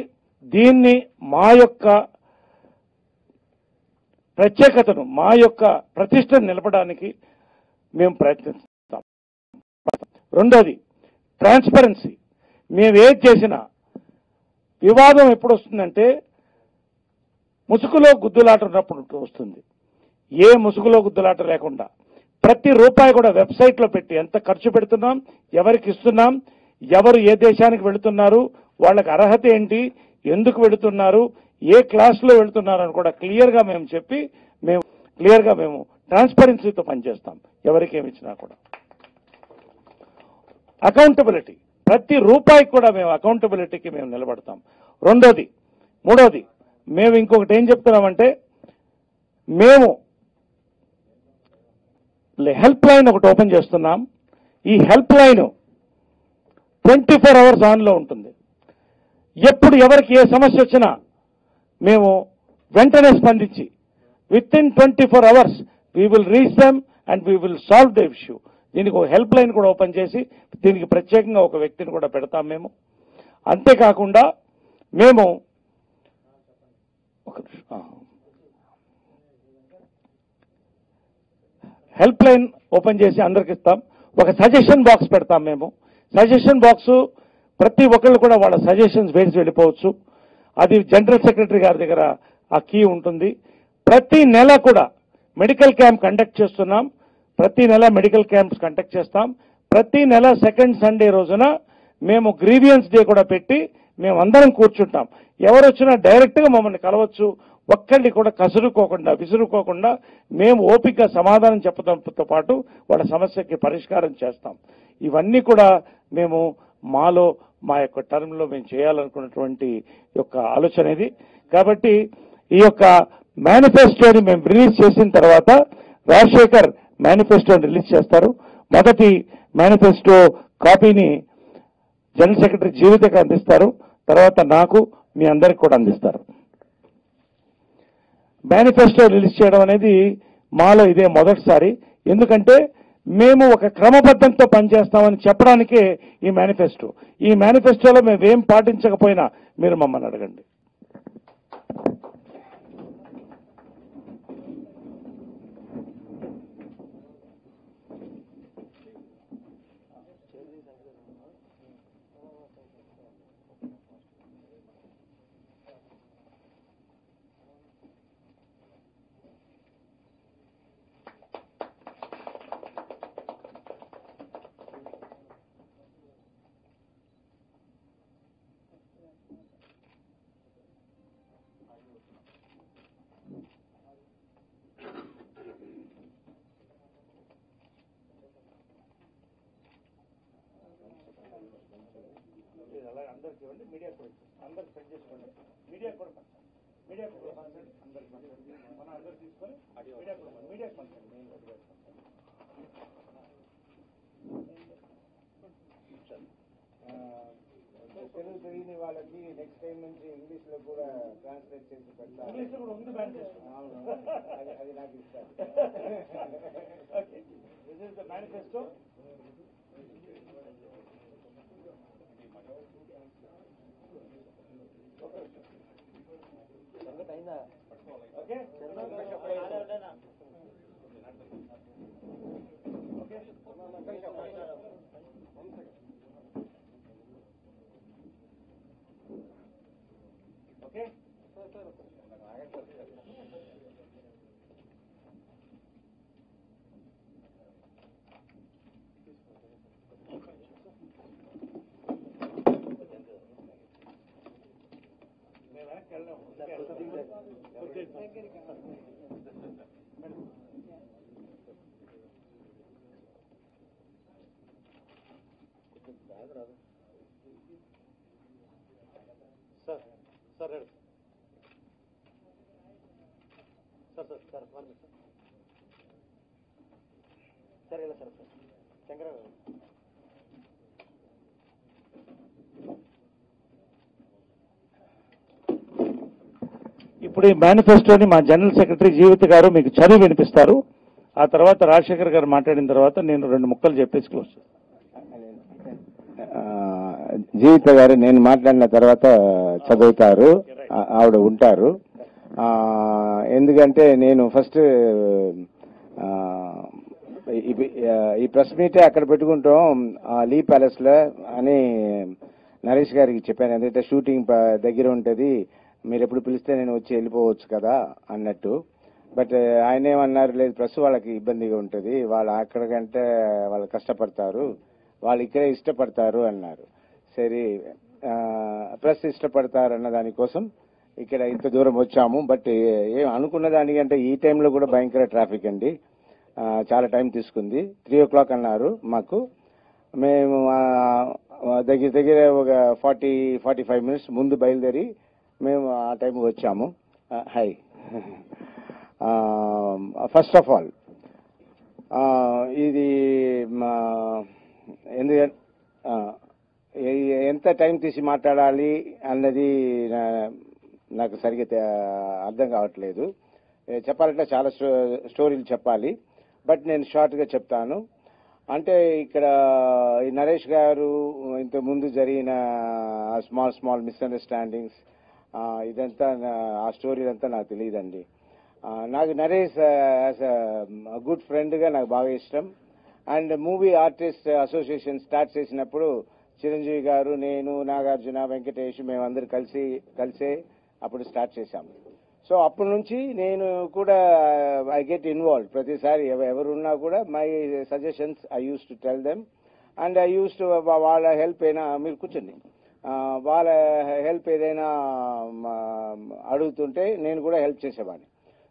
దీన్ని మా యొక్క ప్రత్యేకతను, మా యొక్క ప్రతిష్టను నిలపడానికి మేము ప్రయత్నిస్తాం. రెండోది ట్రాన్స్పరెన్సీ. మేము ఏది చేసినా వివాదం ఎప్పుడు వస్తుందంటే ముసుగులో గుద్దులాట ఉన్నప్పుడు వస్తుంది. ఏ ముసుగులో గుద్దులాట లేకుండా ప్రతి రూపాయి కూడా వెబ్సైట్లో పెట్టి ఎంత ఖర్చు పెడుతున్నాం, ఎవరికి ఇస్తున్నాం, ఎవరు ఏ దేశానికి వెళుతున్నారు, వాళ్ళకి అర్హత ఏంటి, ఎందుకు వెళుతున్నారు, ఏ క్లాస్లో వెళుతున్నారు అని కూడా క్లియర్గా మేము చెప్పి మేము ట్రాన్స్పరెన్సీతో పనిచేస్తాం. ఎవరికి ఏమి ఇచ్చినా కూడా అకౌంటబిలిటీ, ప్రతి రూపాయికి కూడా మేము అకౌంటబిలిటీకి మేము నిలబడతాం. మూడోది మేము ఇంకొకటి ఏం చెప్తున్నామంటే, మేము హెల్ప్ లైన్ ఒకటి ఓపెన్ చేస్తున్నాం. ఈ హెల్ప్ లైన్ 24 hours ఆన్లో ఉంటుంది. ఎప్పుడు ఎవరికి ఏ సమస్య వచ్చినా మేము వెంటనే స్పందించి with in 24 hours we will reach them and we will solve the issue. దీనికి ఒక హెల్ప్ లైన్ కూడా ఓపెన్ చేసి దీనికి ప్రత్యేకంగా ఒక వ్యక్తిని కూడా పెడతాం మేము. అంతేకాకుండా మేము హెల్ప్ లైన్ ఓపెన్ చేసి అందరికి ఇస్తాం. ఒక సజెషన్ బాక్స్ పెడతాం మేము. సజెషన్ బాక్స్ ప్రతి ఒక్కళ్ళు కూడా వాళ్ళ సజెషన్స్ వేసి వెళ్ళిపోవచ్చు. అది జనరల్ సెక్రటరీ గారి దగ్గర ఆ కీ ఉంటుంది. ప్రతి నెల కూడా మెడికల్ క్యాంప్ కండక్ట్ చేస్తున్నాం. ప్రతి నెల మెడికల్ క్యాంప్స్ కండక్ట్ చేస్తాం. ప్రతి నెల సెకండ్ సండే రోజున మేము గ్రీవియన్స్ డే కూడా పెట్టి మేము అందరం కూర్చుంటాం. ఎవరు వచ్చినా డైరెక్ట్గా మమ్మల్ని కలవచ్చు. ఒక్కళ్ళని కూడా విసురుకోకుండా మేము ఓపికగా సమాధానం చెప్పడంతో పాటు వాళ్ళ సమస్యకి పరిష్కారం చేస్తాం. ఇవన్నీ కూడా మేము మా యొక్క టర్మ్లో మేము చేయాలనుకున్నటువంటి యొక్క ఆలోచన ఇది. కాబట్టి ఈ యొక్క మేనిఫెస్టోని మేము రిలీజ్ చేసిన తర్వాత రాజశేఖర్ మేనిఫెస్టోని రిలీజ్ చేస్తారు. మొదటి మేనిఫెస్టో కాపీని జనరల్ సెక్రటరీ జీవితకి అందిస్తారు. తర్వాత నాకు, మీ అందరికి కూడా అందిస్తారు. మేనిఫెస్టో రిలీజ్ చేయడం అనేది మాలో ఇదే మొదటిసారి. ఎందుకంటే మేము ఒక క్రమబద్ధంతో పనిచేస్తామని చెప్పడానికే ఈ మేనిఫెస్టో. ఈ మేనిఫెస్టోలో మేమేం పాటించకపోయినా మీరు మమ్మల్ని అడగండి. అందరికి ఇవ్వండి, మీడియా కూడా అందరికి సెండ్ చేసుకోండి, మీడియా కూడా అందరికి మనం అందరు తీసుకొని మీడియా తెలుగు తెలియని వాళ్ళకి నెక్స్ట్ టైం నుంచి ఇంగ్లీష్ లో కూడా ట్రాన్స్లేట్ చేసి పెడతాను. ఇంగ్లీష్ లో కూడా ఉంది అది నాకు ఇస్తాను. Okay, this is the manifesto. Okay, okay, మేము వెనక్కి వెళ్ళాము. Sir sir ready sir sir sir one minute sir ఇలా సార్ సార్ శంకరరావు ఇప్పుడు ఈ మేనిఫెస్టోని మా జనరల్ సెక్రటరీ జీవిత గారు మీకు చదివి వినిపిస్తారు. ఆ తర్వాత రాజశేఖర్ గారు మాట్లాడిన తర్వాత నేను 2 ముక్కలు చెప్పేసి క్లోజ్ చేస్తాను. జీవిత గారు నేను మాట్లాడిన తర్వాత చదువుతారు, ఆవిడ ఉంటారు. ఎందుకంటే నేను ఫస్ట్ ఈ ప్రెస్ మీటే అక్కడ పెట్టుకుంటాం లీ ప్యాలెస్ లో అని నరేష్ గారికి చెప్పాను. ఎందుకంటే షూటింగ్ దగ్గర ఉంటది, మీరు ఎప్పుడు పిలిస్తే నేను వచ్చి వెళ్ళిపోవచ్చు కదా అన్నట్టు. బట్ ఆయన ఏమన్నారు, లేదు ప్రెస్ వాళ్ళకి ఇబ్బందిగా ఉంటుంది, వాళ్ళు అక్కడికంటే వాళ్ళు కష్టపడతారు, వాళ్ళు ఇక్కడే ఇష్టపడతారు అన్నారు. సరే, ప్రెస్ ఇష్టపడతారు అన్న దానికోసం ఇక్కడ ఇంత దూరం వచ్చాము. బట్ ఏం అనుకున్న దానికంటే ఈ టైంలో కూడా భయంకర ట్రాఫిక్ అండి, చాలా టైం తీసుకుంది. 3 o'clock అన్నారు మాకు. మేము దగ్గర దగ్గర ఒక 40-45 minutes ముందు బయలుదేరి మేము ఆ టైంకి వచ్చాము. హై, ఫస్ట్ ఆఫ్ ఆల్ ఇది ఎందుకంటే ఎంత టైం తీసి మాట్లాడాలి అన్నది నాకు సరిగ్గా అర్థం కావట్లేదు. చెప్పాలంటే చాలా స్టోరీలు చెప్పాలి, బట్ నేను షార్ట్గా చెప్తాను. అంటే ఇక్కడ ఈ నరేష్ గారు ఇంత ముందు జరిగిన స్మాల్ మిస్అండర్స్టాండింగ్స్ ఇదంతా ఆ స్టోరీ అంతా నాకు తెలియదండి. నాకు నరేష్ యాజ్ అ గుడ్ ఫ్రెండ్గా నాకు బాగా ఇష్టం. And movie artist association start చేసినప్పుడు చిరంజీవి గారు, నేను, నాగార్జున, వెంకటేష్ మేమందరూ కలిసే అప్పుడు స్టార్ట్ చేశాము. సో అప్పటి నుంచి నేను కూడా ఐ గెట్ ఇన్వాల్వ్. ప్రతిసారి ఎవరున్నా కూడా my suggestions I use to tell them and I use to వాళ్ళ హెల్ప్ అయినా, మీరు కూర్చోండి, వాళ్ళ హెల్ప్ ఏదైనా అడుగుతుంటే నేను కూడా హెల్ప్ చేసేవాడిని.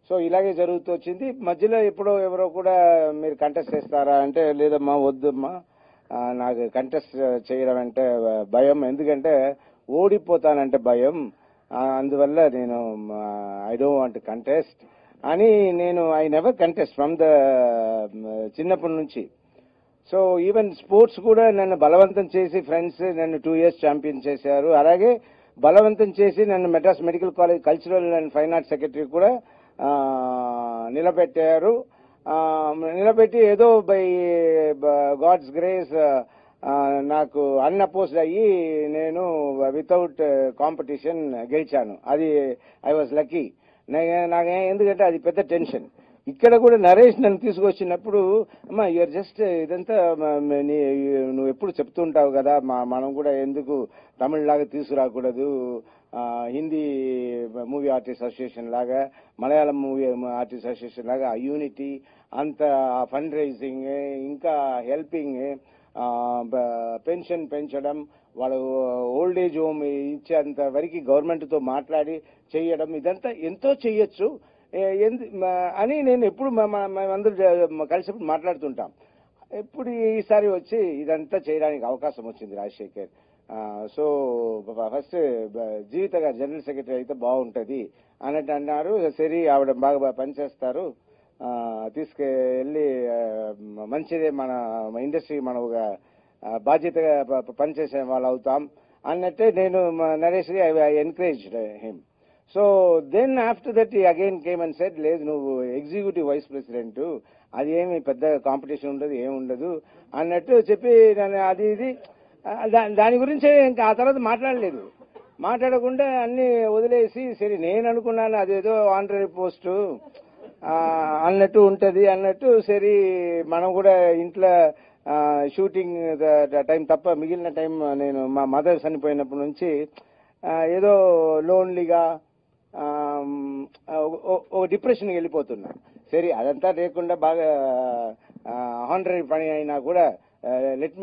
సో ఇలాగే జరుగుతూ వచ్చింది. మధ్యలో ఎప్పుడో ఎవరో కూడా మీరు కంటెస్ట్ చేస్తారా అంటే, లేదమ్మా వద్దమ్మా, నాకు కంటెస్ట్ చేయడం అంటే భయం, ఎందుకంటే ఓడిపోతానంటే భయం, అందువల్ల నేను ఐ డోంట్ వాంట్ కంటెస్ట్ అని I never contest from the చిన్నప్పటి నుంచి. సో ఈవెన్ స్పోర్ట్స్ కూడా నన్ను బలవంతం చేసి ఫ్రెండ్స్ నన్ను 2 years ఛాంపియన్ చేశారు. అలాగే బలవంతం చేసి నన్ను Madras medical college cultural and fine arts secretary కూడా నిలబెట్టారు. నిలబెట్టి ఏదో బై గాడ్స్ గ్రేస్ నాకు అన్అపోజ్డ్ అయ్యి నేను వితౌట్ కాంపిటీషన్ గెలిచాను. అది ఐ వాజ్ లక్కీ. నాకు ఎందుకంటే అది పెద్ద టెన్షన్. ఇక్కడ కూడా నరేష్ నన్ను తీసుకొచ్చినప్పుడు అమ్మా యూఆర్ జస్ట్ ఇదంతా నువ్వు ఎప్పుడు చెప్తుంటావు కదా, మనం కూడా ఎందుకు తమిళ్ లాగా తీసుకురాకూడదు, హిందీ మూవీ ఆర్టిస్ట్ అసోసియేషన్ లాగా, మలయాళం మూవీ ఆర్టిస్ట్ అసోసియేషన్ లాగా ఆ యూనిటీ, అంత ఫండ్ రైజింగ్, ఇంకా హెల్పింగ్, పెన్షన్ పెంచడం, వాళ్ళు ఓల్డ్ ఏజ్ హోమ్ ఇచ్చేంత వరకు గవర్నమెంట్తో మాట్లాడి చేయడం, ఇదంతా ఎంతో చెయ్యొచ్చు అని నేను ఎప్పుడు మేమందరూ కలిసినప్పుడు మాట్లాడుతుంటాం. ఎప్పుడు ఈసారి వచ్చి ఇదంతా చేయడానికి అవకాశం వచ్చింది రాజశేఖర్. సో ఫస్ట్ జీవిత గారు జనరల్ సెక్రటరీ అయితే బాగుంటుంది అన్నట్టు అన్నారు. సరే ఆవిడ బాగా పనిచేస్తారు, తీసుకెళ్ళి మంచిదే, మన ఇండస్ట్రీ మనం ఒక బాధ్యతగా పనిచేసే వాళ్ళు అవుతాం అన్నట్టే నేను Naresh I encouraged him. So then after that again came and said, లేదు నువ్వు ఎగ్జిక్యూటివ్ వైస్ ప్రెసిడెంట్, అది ఏమి పెద్ద కాంపిటీషన్ ఉండదు, ఏముండదు అన్నట్టు చెప్పి అది ఇది దాని గురించి ఇంకా ఆ తర్వాత మాట్లాడకుండా అన్ని వదిలేసి, సరే నేను అనుకున్నాను అదేదో ఆనరీ పోస్టు అన్నట్టు ఉంటది అన్నట్టు, సరే మనం కూడా ఇంట్లో షూటింగ్ టైం తప్ప మిగిలిన టైం నేను మా మదర్ చనిపోయినప్పటి నుంచి ఏదో లోన్లీగా ఒక డిప్రెషన్కి వెళ్ళిపోతున్నా. సరే అదంతా లేకుండా బాగా ఆనరీ పని అయినా కూడా let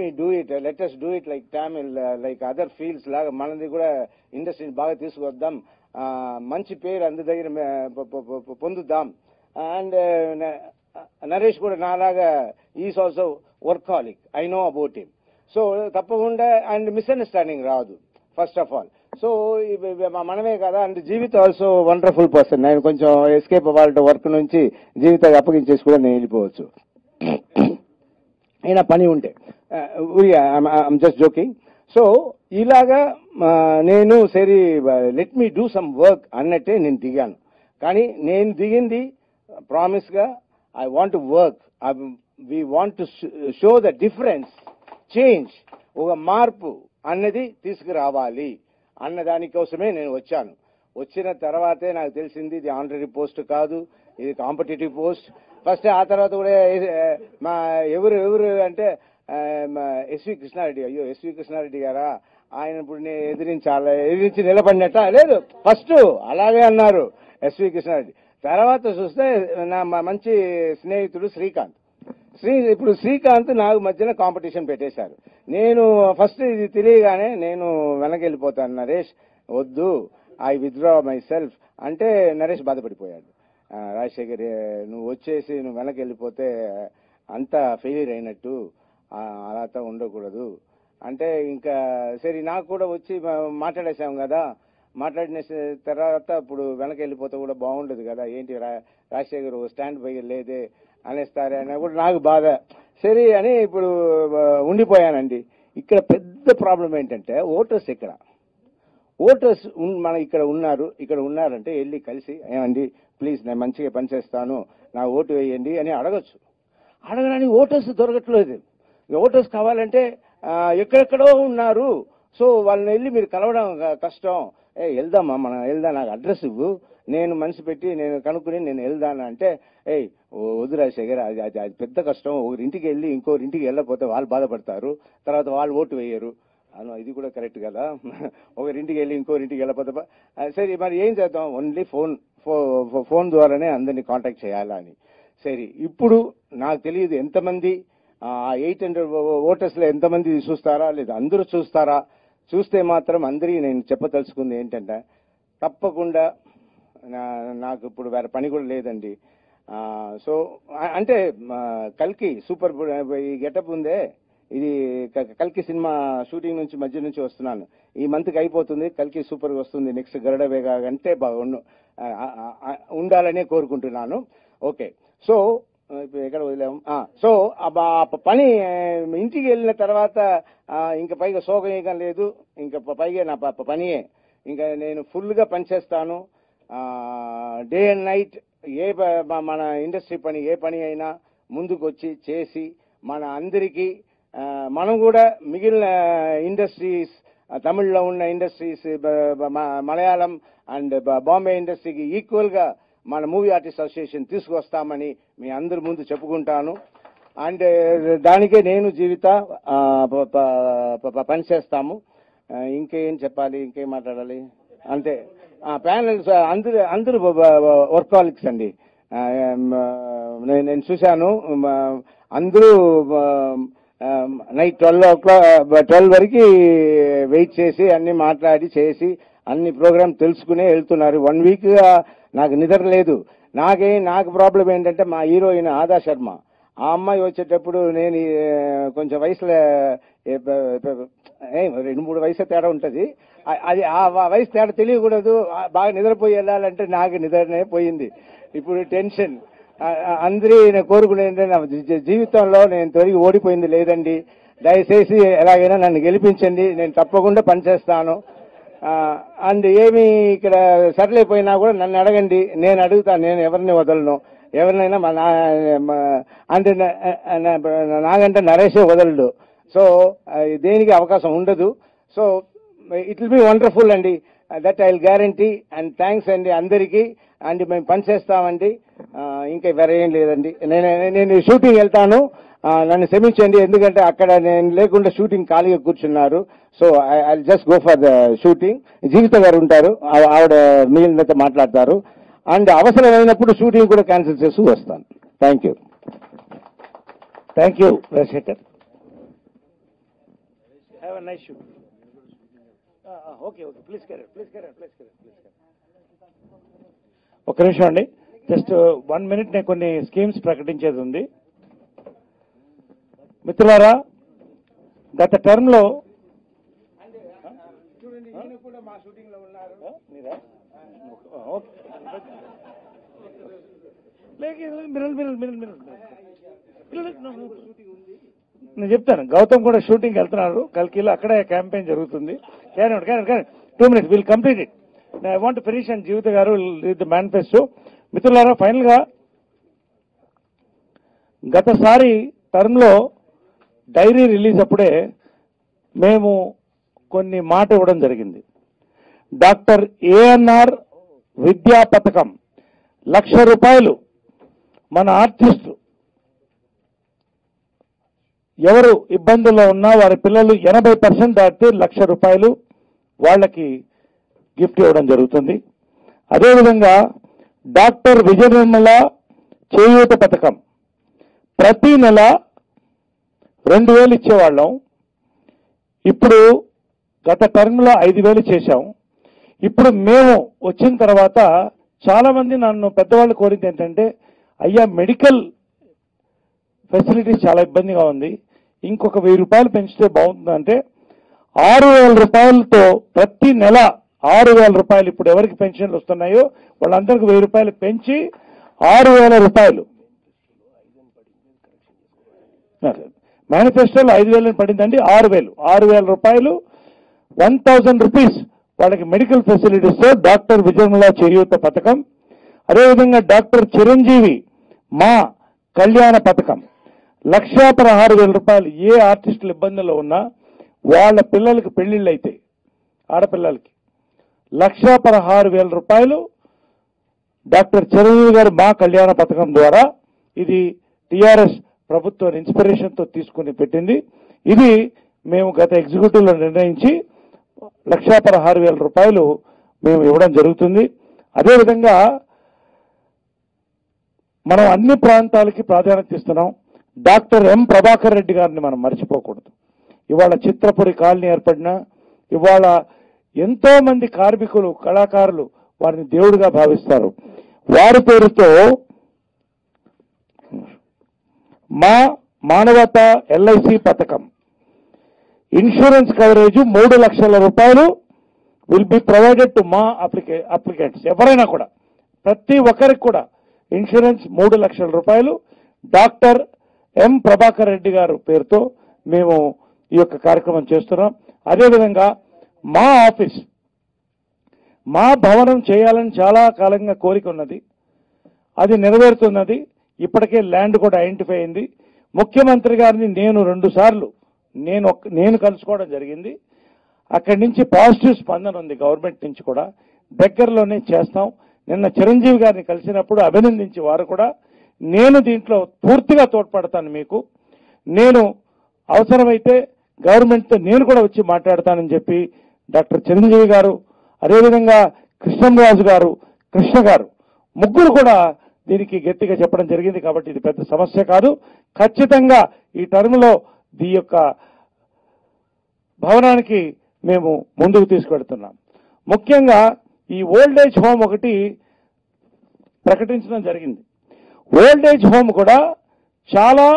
us do it like Tamil, like other fields లాగా మనది కూడా ఇండస్ట్రీని బాగా తీసుకొద్దాం, మంచి పేరు అందు దగ్గర పొందుదాం. అండ్ నరేష్ కూడా నాలాగా is also workaholic, I know about him. So తప్పకుండా అండ్ మిస్అండర్స్టాండింగ్ రాదు ఫస్ట్ ఆఫ్ ఆల్. సో మనమే కదా, and Jeevitha also wonderful person. నేను కొంచెం ఎస్కేప్ అవ్వాలంటే వర్క్ నుంచి జీవితాన్ని అప్పగించేసి కూడా నేను వెళ్ళిపోవచ్చు అయినా పని ఉంటే. I'm just joking. సో ఇలాగా నేను సరే let me do some work అన్నట్టే నేను దిగాను. కానీ నేను దిగింది ప్రామిస్ గా, I want to work, we want to show the difference, change, ఒక మార్పు అన్నది తీసుకురావాలి అన్న దానికోసమే నేను వచ్చాను. వచ్చిన తర్వాతే నాకు తెలిసింది ఇది ఆనరీ పోస్ట్ కాదు, ఇది కాంపిటేటివ్ పోస్ట్. ఫస్ట్ ఆ తర్వాత కూడా మా ఎవరు అంటే ఎస్వి కృష్ణారెడ్డి, అయ్యో ఎస్వి కృష్ణారెడ్డి గారా, ఆయన ఇప్పుడు నేను ఎదిరించి నిలబడినట్ట లేదు, ఫస్ట్ అలాగే అన్నారు ఎస్వి కృష్ణారెడ్డి. తర్వాత చూస్తే నా మంచి స్నేహితుడు శ్రీకాంత్, ఇప్పుడు శ్రీకాంత్ నాకు మధ్యన కాంపిటీషన్ పెట్టేశారు. నేను ఫస్ట్ ఇది తెలియగానే నేను వెనకెళ్ళిపోతాను నరేష్, వద్దు, ఐ విత్డ్రా మై సెల్ఫ్ అంటే నరేష్ బాధపడిపోయాడు. రాజశేఖర్ నువ్వు వచ్చేసి నువ్వు వెనకెళ్ళిపోతే అంతా ఫెయిల్యూర్ అయినట్టు, అలా ఉండకూడదు అంటే ఇంకా సరే నాకు కూడా వచ్చి మాట్లాడేసాం కదా, మాట్లాడిన తర్వాత ఇప్పుడు వెనకెళ్ళిపోతే కూడా బాగుండదు కదా, ఏంటి రాజశేఖర్ స్టాండ్ బై లేదే అనేస్తారే అని కూడా నాకు బాధ. సరే అని ఇప్పుడు ఉండిపోయానండి. ఇక్కడ పెద్ద ప్రాబ్లం ఏంటంటే ఓటర్స్, ఓటర్స్ మన ఇక్కడ ఉన్నారంటే వెళ్ళి కలిసి ఏమండి ప్లీజ్ నేను మంచిగా పనిచేస్తాను, నా ఓటు వేయండి అని అడగడానికి ఓటర్స్ దొరకట్లేదు. ఓటర్స్ కావాలంటే ఎక్కడెక్కడో ఉన్నారు. సో వాళ్ళని వెళ్ళి మీరు కలవడం కష్టం. వెళ్దామా, మనం వెళ్దాం, నాకు అడ్రస్ ఇవ్వు, నేను మనసు పెట్టి నేను కనుక్కుని నేను వెళ్దాను అంటే, వద్దు రాజశేఖర్, అది పెద్ద కష్టం, ఒకరింటికి వెళ్ళి ఇంకోరింటికి వెళ్ళకపోతే వాళ్ళు బాధపడతారు, తర్వాత వాళ్ళు ఓటు వేయరు. ఇది కూడా కరెక్ట్ కదా, ఒకరింటికి వెళ్ళి ఇంకోరింటికి వెళ్ళకపోతే సరే మరి ఏం చేద్దాం, ఓన్లీ ఫోన్ ద్వారానే అందరినీ కాంటాక్ట్ చేయాలా అని. సరే ఇప్పుడు నాకు తెలియదు ఎంతమంది 800 ఓటర్స్లో ఎంతమంది చూస్తారా లేదా అందరూ చూస్తారా, చూస్తే మాత్రం అందరికీ నేను చెప్పదలుచుకుంది ఏంటంటే, తప్పకుండా నాకు ఇప్పుడు వేరే పని కూడా లేదండి. సో అంటే కల్కి సూపర్ ఈ గెటప్ ఉందే, ఇది కల్కి సినిమా షూటింగ్ నుంచి మధ్య నుంచి వస్తున్నాను, ఈ మంత్కి అయిపోతుంది, కల్కి సూపర్ వస్తుంది, నెక్స్ట్ గరుడ వేగ అంటే ఉండాలనే కోరుకుంటున్నాను. ఓకే, సో ఎక్కడ వదిలేము. సో పని ఇంటికి వెళ్ళిన తర్వాత ఇంకా పైగా సోగం లేదు, ఇంకా పైగా నా పనియే, ఇంకా నేను ఫుల్గా పనిచేస్తాను, డే అండ్ నైట్ మన ఇండస్ట్రీ పని ఏ పని అయినా ముందుకు వచ్చి చేసి మన అందరికీ మనం కూడా మిగిలిన ఇండస్ట్రీస్ తమిళ్లో ఉన్న ఇండస్ట్రీస్ మలయాళం అండ్ బాంబే ఇండస్ట్రీకి ఈక్వల్గా మన మూవీ ఆర్టిస్ట్ అసోసియేషన్ తీసుకొస్తామని మీ అందరి ముందు చెప్పుకుంటాను. అండ్ దానికే నేను జీవిత పనిచేస్తాము. ఇంకేం చెప్పాలి, ఇంకేం మాట్లాడాలి, అంతే. ప్యానల్స్ అందరూ వర్కాలిక్స్ అండి. నేను చూశాను, అందరూ నైట్ 12 వరకు వెయిట్ చేసి అన్ని మాట్లాడి చేసి అన్ని ప్రోగ్రామ్ తెలుసుకునే వెళ్తున్నారు. 1 వీక్ నాకు నిద్ర లేదు. నాకు ప్రాబ్లం ఏంటంటే మా హీరోయిన్ ఆదా శర్మ, ఆ అమ్మాయి వచ్చేటప్పుడు నేను కొంచెం వయసులో 2-3 వయసు తేడా ఉంటుంది. అది ఆ వయసు తేడా తెలియకూడదు, బాగా నిద్రపోయి వెళ్ళాలంటే నాకు నిద్రనే పోయింది. ఇప్పుడు టెన్షన్. అందరి నేను కోరుకునేది ఏంటంటే జీవితంలో నేను తిరిగి ఓడిపోయింది లేదండి. దయచేసి ఎలాగైనా నన్ను గెలిపించండి, నేను తప్పకుండా పనిచేస్తాను. అండ్ ఏమి ఇక్కడ సరళైపోయినా కూడా నన్ను అడగండి, నేను అడుగుతాను. నేను ఎవరిని వదలను, ఎవరినైనా అంటే నాకంటే నరేషే వదలడు. సో దేనికి అవకాశం ఉండదు. So it will be wonderful అండి, that I will guarantee. And thanks అండి అందరికీ. అండ్ మేము పనిచేస్తామండి, ఇంకా వేరే ఏం లేదండి. నేను షూటింగ్ వెళ్తాను, నన్ను క్షమించండి, ఎందుకంటే అక్కడ నేను లేకుండా షూటింగ్ ఖాళీగా కూర్చున్నారు. So I just go for the shooting. Jeevitha గారు ఉంటారు, ఆవిడ మిగిలినతో మాట్లాడతారు. అండ్ అవసరమైనప్పుడు షూటింగ్ కూడా క్యాన్సిల్ చేస్తూ వస్తాను. Thank you. Thank you Rajasekhar. Have a nice shoot. Okay please carry. ఒక నిమిషం అండి, జస్ట్ 1 మినిట్. నేను కొన్ని స్కీమ్స్ ప్రకటించేది ఉంది. మిత్రులారా, గత టర్మ్ లో నేను చెప్తాను, గౌతమ్ కూడా షూటింగ్ వెళ్తున్నారు కల్కిలో, అక్కడే క్యాంపెయిన్ జరుగుతుంది. కానీ 2 minutes will complete it. I want finish and Jeevitha గారు రీడ్ ది మేనిఫెస్టో. మిత్రులారా, ఫైనల్ గా గతసారి టర్మ్ లో డైరీ రిలీజ్ అప్పుడే మేము కొన్ని మాట ఇవ్వడం జరిగింది. డాక్టర్ ఏఎన్ఆర్ విద్యా పథకం ₹1,00,000 మన ఆర్టిస్ట్ ఎవరు ఇబ్బందుల్లో ఉన్నా వారి పిల్లలు 80% దాటితే ₹1,00,000 వాళ్ళకి గిఫ్ట్ ఇవ్వడం జరుగుతుంది. అదేవిధంగా డాక్టర్ విజయ నిర్మల చేయూత పథకం ప్రతి నెల 2,000 ఇచ్చేవాళ్ళం. ఇప్పుడు గత టర్మ్లో 5,000 చేశాం. ఇప్పుడు మేము వచ్చిన తర్వాత చాలా మంది నన్ను పెద్దవాళ్ళు కోరింది ఏంటంటే, అయ్యా మెడికల్ ఫెసిలిటీస్ చాలా ఇబ్బందిగా ఉంది, ఇంకొక ₹1,000 పెంచితే బాగుంటుందంటే ₹6,000 ప్రతి నెల ₹6,000 ఇప్పుడు ఎవరికి పెన్షన్లు వస్తున్నాయో వాళ్ళందరికీ ₹1,000 పెంచి ₹6,000. మేనిఫెస్టోలో 5,000 పడిందండి, ₹6,000 ₹1,000 వాళ్ళకి మెడికల్ ఫెసిలిటీస్ డాక్టర్ విజయమల చేయూత పథకం. అదేవిధంగా డాక్టర్ చిరంజీవి మా కళ్యాణ పథకం ₹1,16,000. ఏ ఆర్టిస్టులు ఇబ్బందుల్లో ఉన్నా వాళ్ళ పిల్లలకి పెళ్లిళ్ళు అయితే ఆడపిల్లలకి ₹1,16,000 డాక్టర్ చిరంజీవి గారు మా కళ్యాణ పథకం ద్వారా. ఇది టిఆర్ఎస్ ప్రభుత్వం ఇన్స్పిరేషన్ తో తీసుకుని పెట్టింది. ఇది మేము గత ఎగ్జిక్యూటివ్ లో నిర్ణయించి ₹1,16,000 మేము ఇవ్వడం జరుగుతుంది. అదేవిధంగా మనం అన్ని ప్రాంతాలకి ప్రాధాన్యత ఇస్తున్నాం. డాక్టర్ ఎం ప్రభాకర్ రెడ్డి గారిని మనం మర్చిపోకూడదు. ఇవాళ చిత్రపురి కాలనీ ఏర్పడినా, ఇవాళ ఎంతో మంది కార్మికులు, కళాకారులు వారిని దేవుడిగా భావిస్తారు. వారి పేరుతో మా మానవత ఎల్ఐసి పథకం insurance coverage ₹3,00,000 will be provided to మా అప్లికెంట్స్. ఎవరైనా కూడా, ప్రతి ఒక్కరికి కూడా insurance ₹3,00,000 doctor M Prabhakar Reddy గారు పేరుతో మేము ఈ యొక్క కార్యక్రమం చేస్తున్నాం. అదేవిధంగా మా ఆఫీస్, మా భవనం చేయాలని చాలా కాలంగా కోరిక ఉన్నది. అది నెరవేరుతున్నది. ఇప్పటికే ల్యాండ్ కూడా ఐడెంటిఫై అయింది. ముఖ్యమంత్రి గారిని నేను 2 సార్లు నేను కలుసుకోవడం జరిగింది. అక్కడి నుంచి పాజిటివ్ స్పందన ఉంది గవర్నమెంట్ నుంచి కూడా. దగ్గరలోనే చేస్తాం. నిన్న చిరంజీవి గారిని కలిసినప్పుడు అభినందించి వారు కూడా నేను దీంట్లో పూర్తిగా తోడ్పడతాను, మీకు నేను అవసరమైతే గవర్నమెంట్తో నేను కూడా వచ్చి మాట్లాడతానని చెప్పి డాక్టర్ చిరంజీవి గారు, అదేవిధంగా కృష్ణంరాజు గారు, కృష్ణ గారు ముగ్గురు కూడా దీనికి గట్టిగా చెప్పడం జరిగింది. కాబట్టి ఇది పెద్ద సమస్య కాదు. ఖచ్చితంగా ఈ టర్మ్లో ఈ యొక్క భవనానికి మేము ముందుకు తీసుకెడుతున్నాం. ముఖ్యంగా ఈ ఓల్డేజ్ హోమ్ ఒకటి ప్రకటించడం జరిగింది. ఓల్డేజ్ హోమ్ కూడా చాలా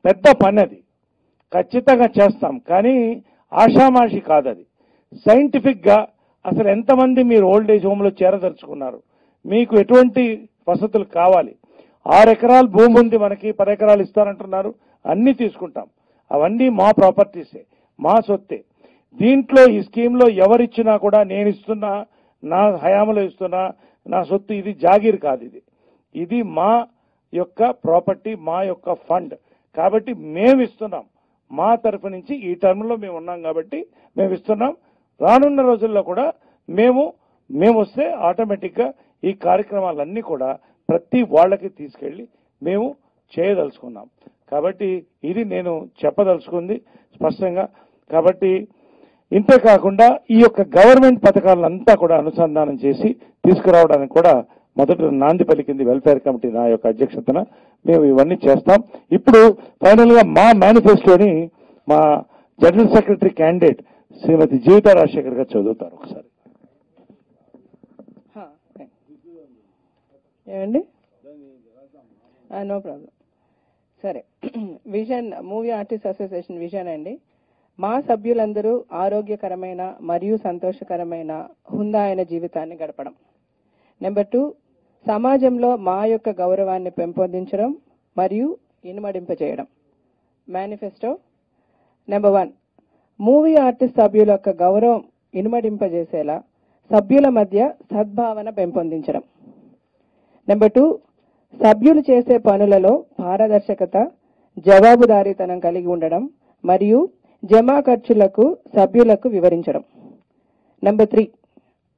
పెద్ద పని, అది ఖచ్చితంగా చేస్తాం. కానీ ఆషామాషి కాదు, అది సైంటిఫిక్ గా అసలు ఎంతమంది మీరు ఓల్డేజ్ హోమ్ లో చేరదలుచుకున్నారు, మీకు ఎటువంటి వసతులు కావాలి. 6 ఎకరాల భూమి ఉంది మనకి, 10 ఎకరాలు ఇస్తారంటున్నారు. అన్ని తీసుకుంటాం. అవన్నీ మా ప్రాపర్టీసే, మా సొత్తే. దీంట్లో ఈ స్కీమ్ లో ఎవరిచ్చినా కూడా నేను ఇస్తున్నా, నా హయాంలో ఇస్తున్నా, నా సొత్తు. ఇది జాగీర్ కాదు, ఇది మా యొక్క ప్రాపర్టీ, మా యొక్క ఫండ్. కాబట్టి మేము ఇస్తున్నాం. మా తరఫు నుంచి ఈ టర్మ్ లో మేము ఉన్నాం కాబట్టి మేము ఇస్తున్నాం. రానున్న రోజుల్లో కూడా మేము వస్తే ఆటోమేటిక్ గా ఈ కార్యక్రమాలన్నీ కూడా ప్రతి వాళ్ళకి తీసుకెళ్లి మేము చేయదలుచుకున్నాం. కాబట్టి ఇది నేను చెప్పదలుచుకుంది స్పష్టంగా. కాబట్టి ఇంతే కాకుండా ఈ యొక్క గవర్నమెంట్ పథకాలంతా కూడా అనుసంధానం చేసి తీసుకురావడానికి కూడా మొదట నాంది పలికింది వెల్ఫేర్ కమిటీ నా యొక్క అధ్యక్షతన. మేము ఇవన్నీ చేస్తాం. ఇప్పుడు ఫైనల్ గా మా మేనిఫెస్టోని మా general secretary candidate Shrimati Jeevitha Rajasekhar గారు చదువుతారు ఒకసారి. ఏమండి? No problem. సరే, vision movie artist association vision అండి. మా సభ్యులందరూ ఆరోగ్యకరమైన మరియు సంతోషకరమైన హుందాయన జీవితాన్ని గడపడం. నెంబర్ 2, సమాజంలో మా యొక్క గౌరవాన్ని పెంపొందించడం మరియు ఇనుమడింపజేయడం. మేనిఫెస్టో నెంబర్ 1, మూవీ ఆర్టిస్ట్ సభ్యుల యొక్క గౌరవం ఇనుమడింపజేసేలా సభ్యుల మధ్య సద్భావన పెంపొందించడం. నెంబర్ 2, సభ్యులు చేసే పనులలో పారదర్శకత, జవాబుదారీతనం కలిగి ఉండడం మరియు జమా ఖర్చులకు సభ్యులకు వివరించడం. నెంబర్ 3,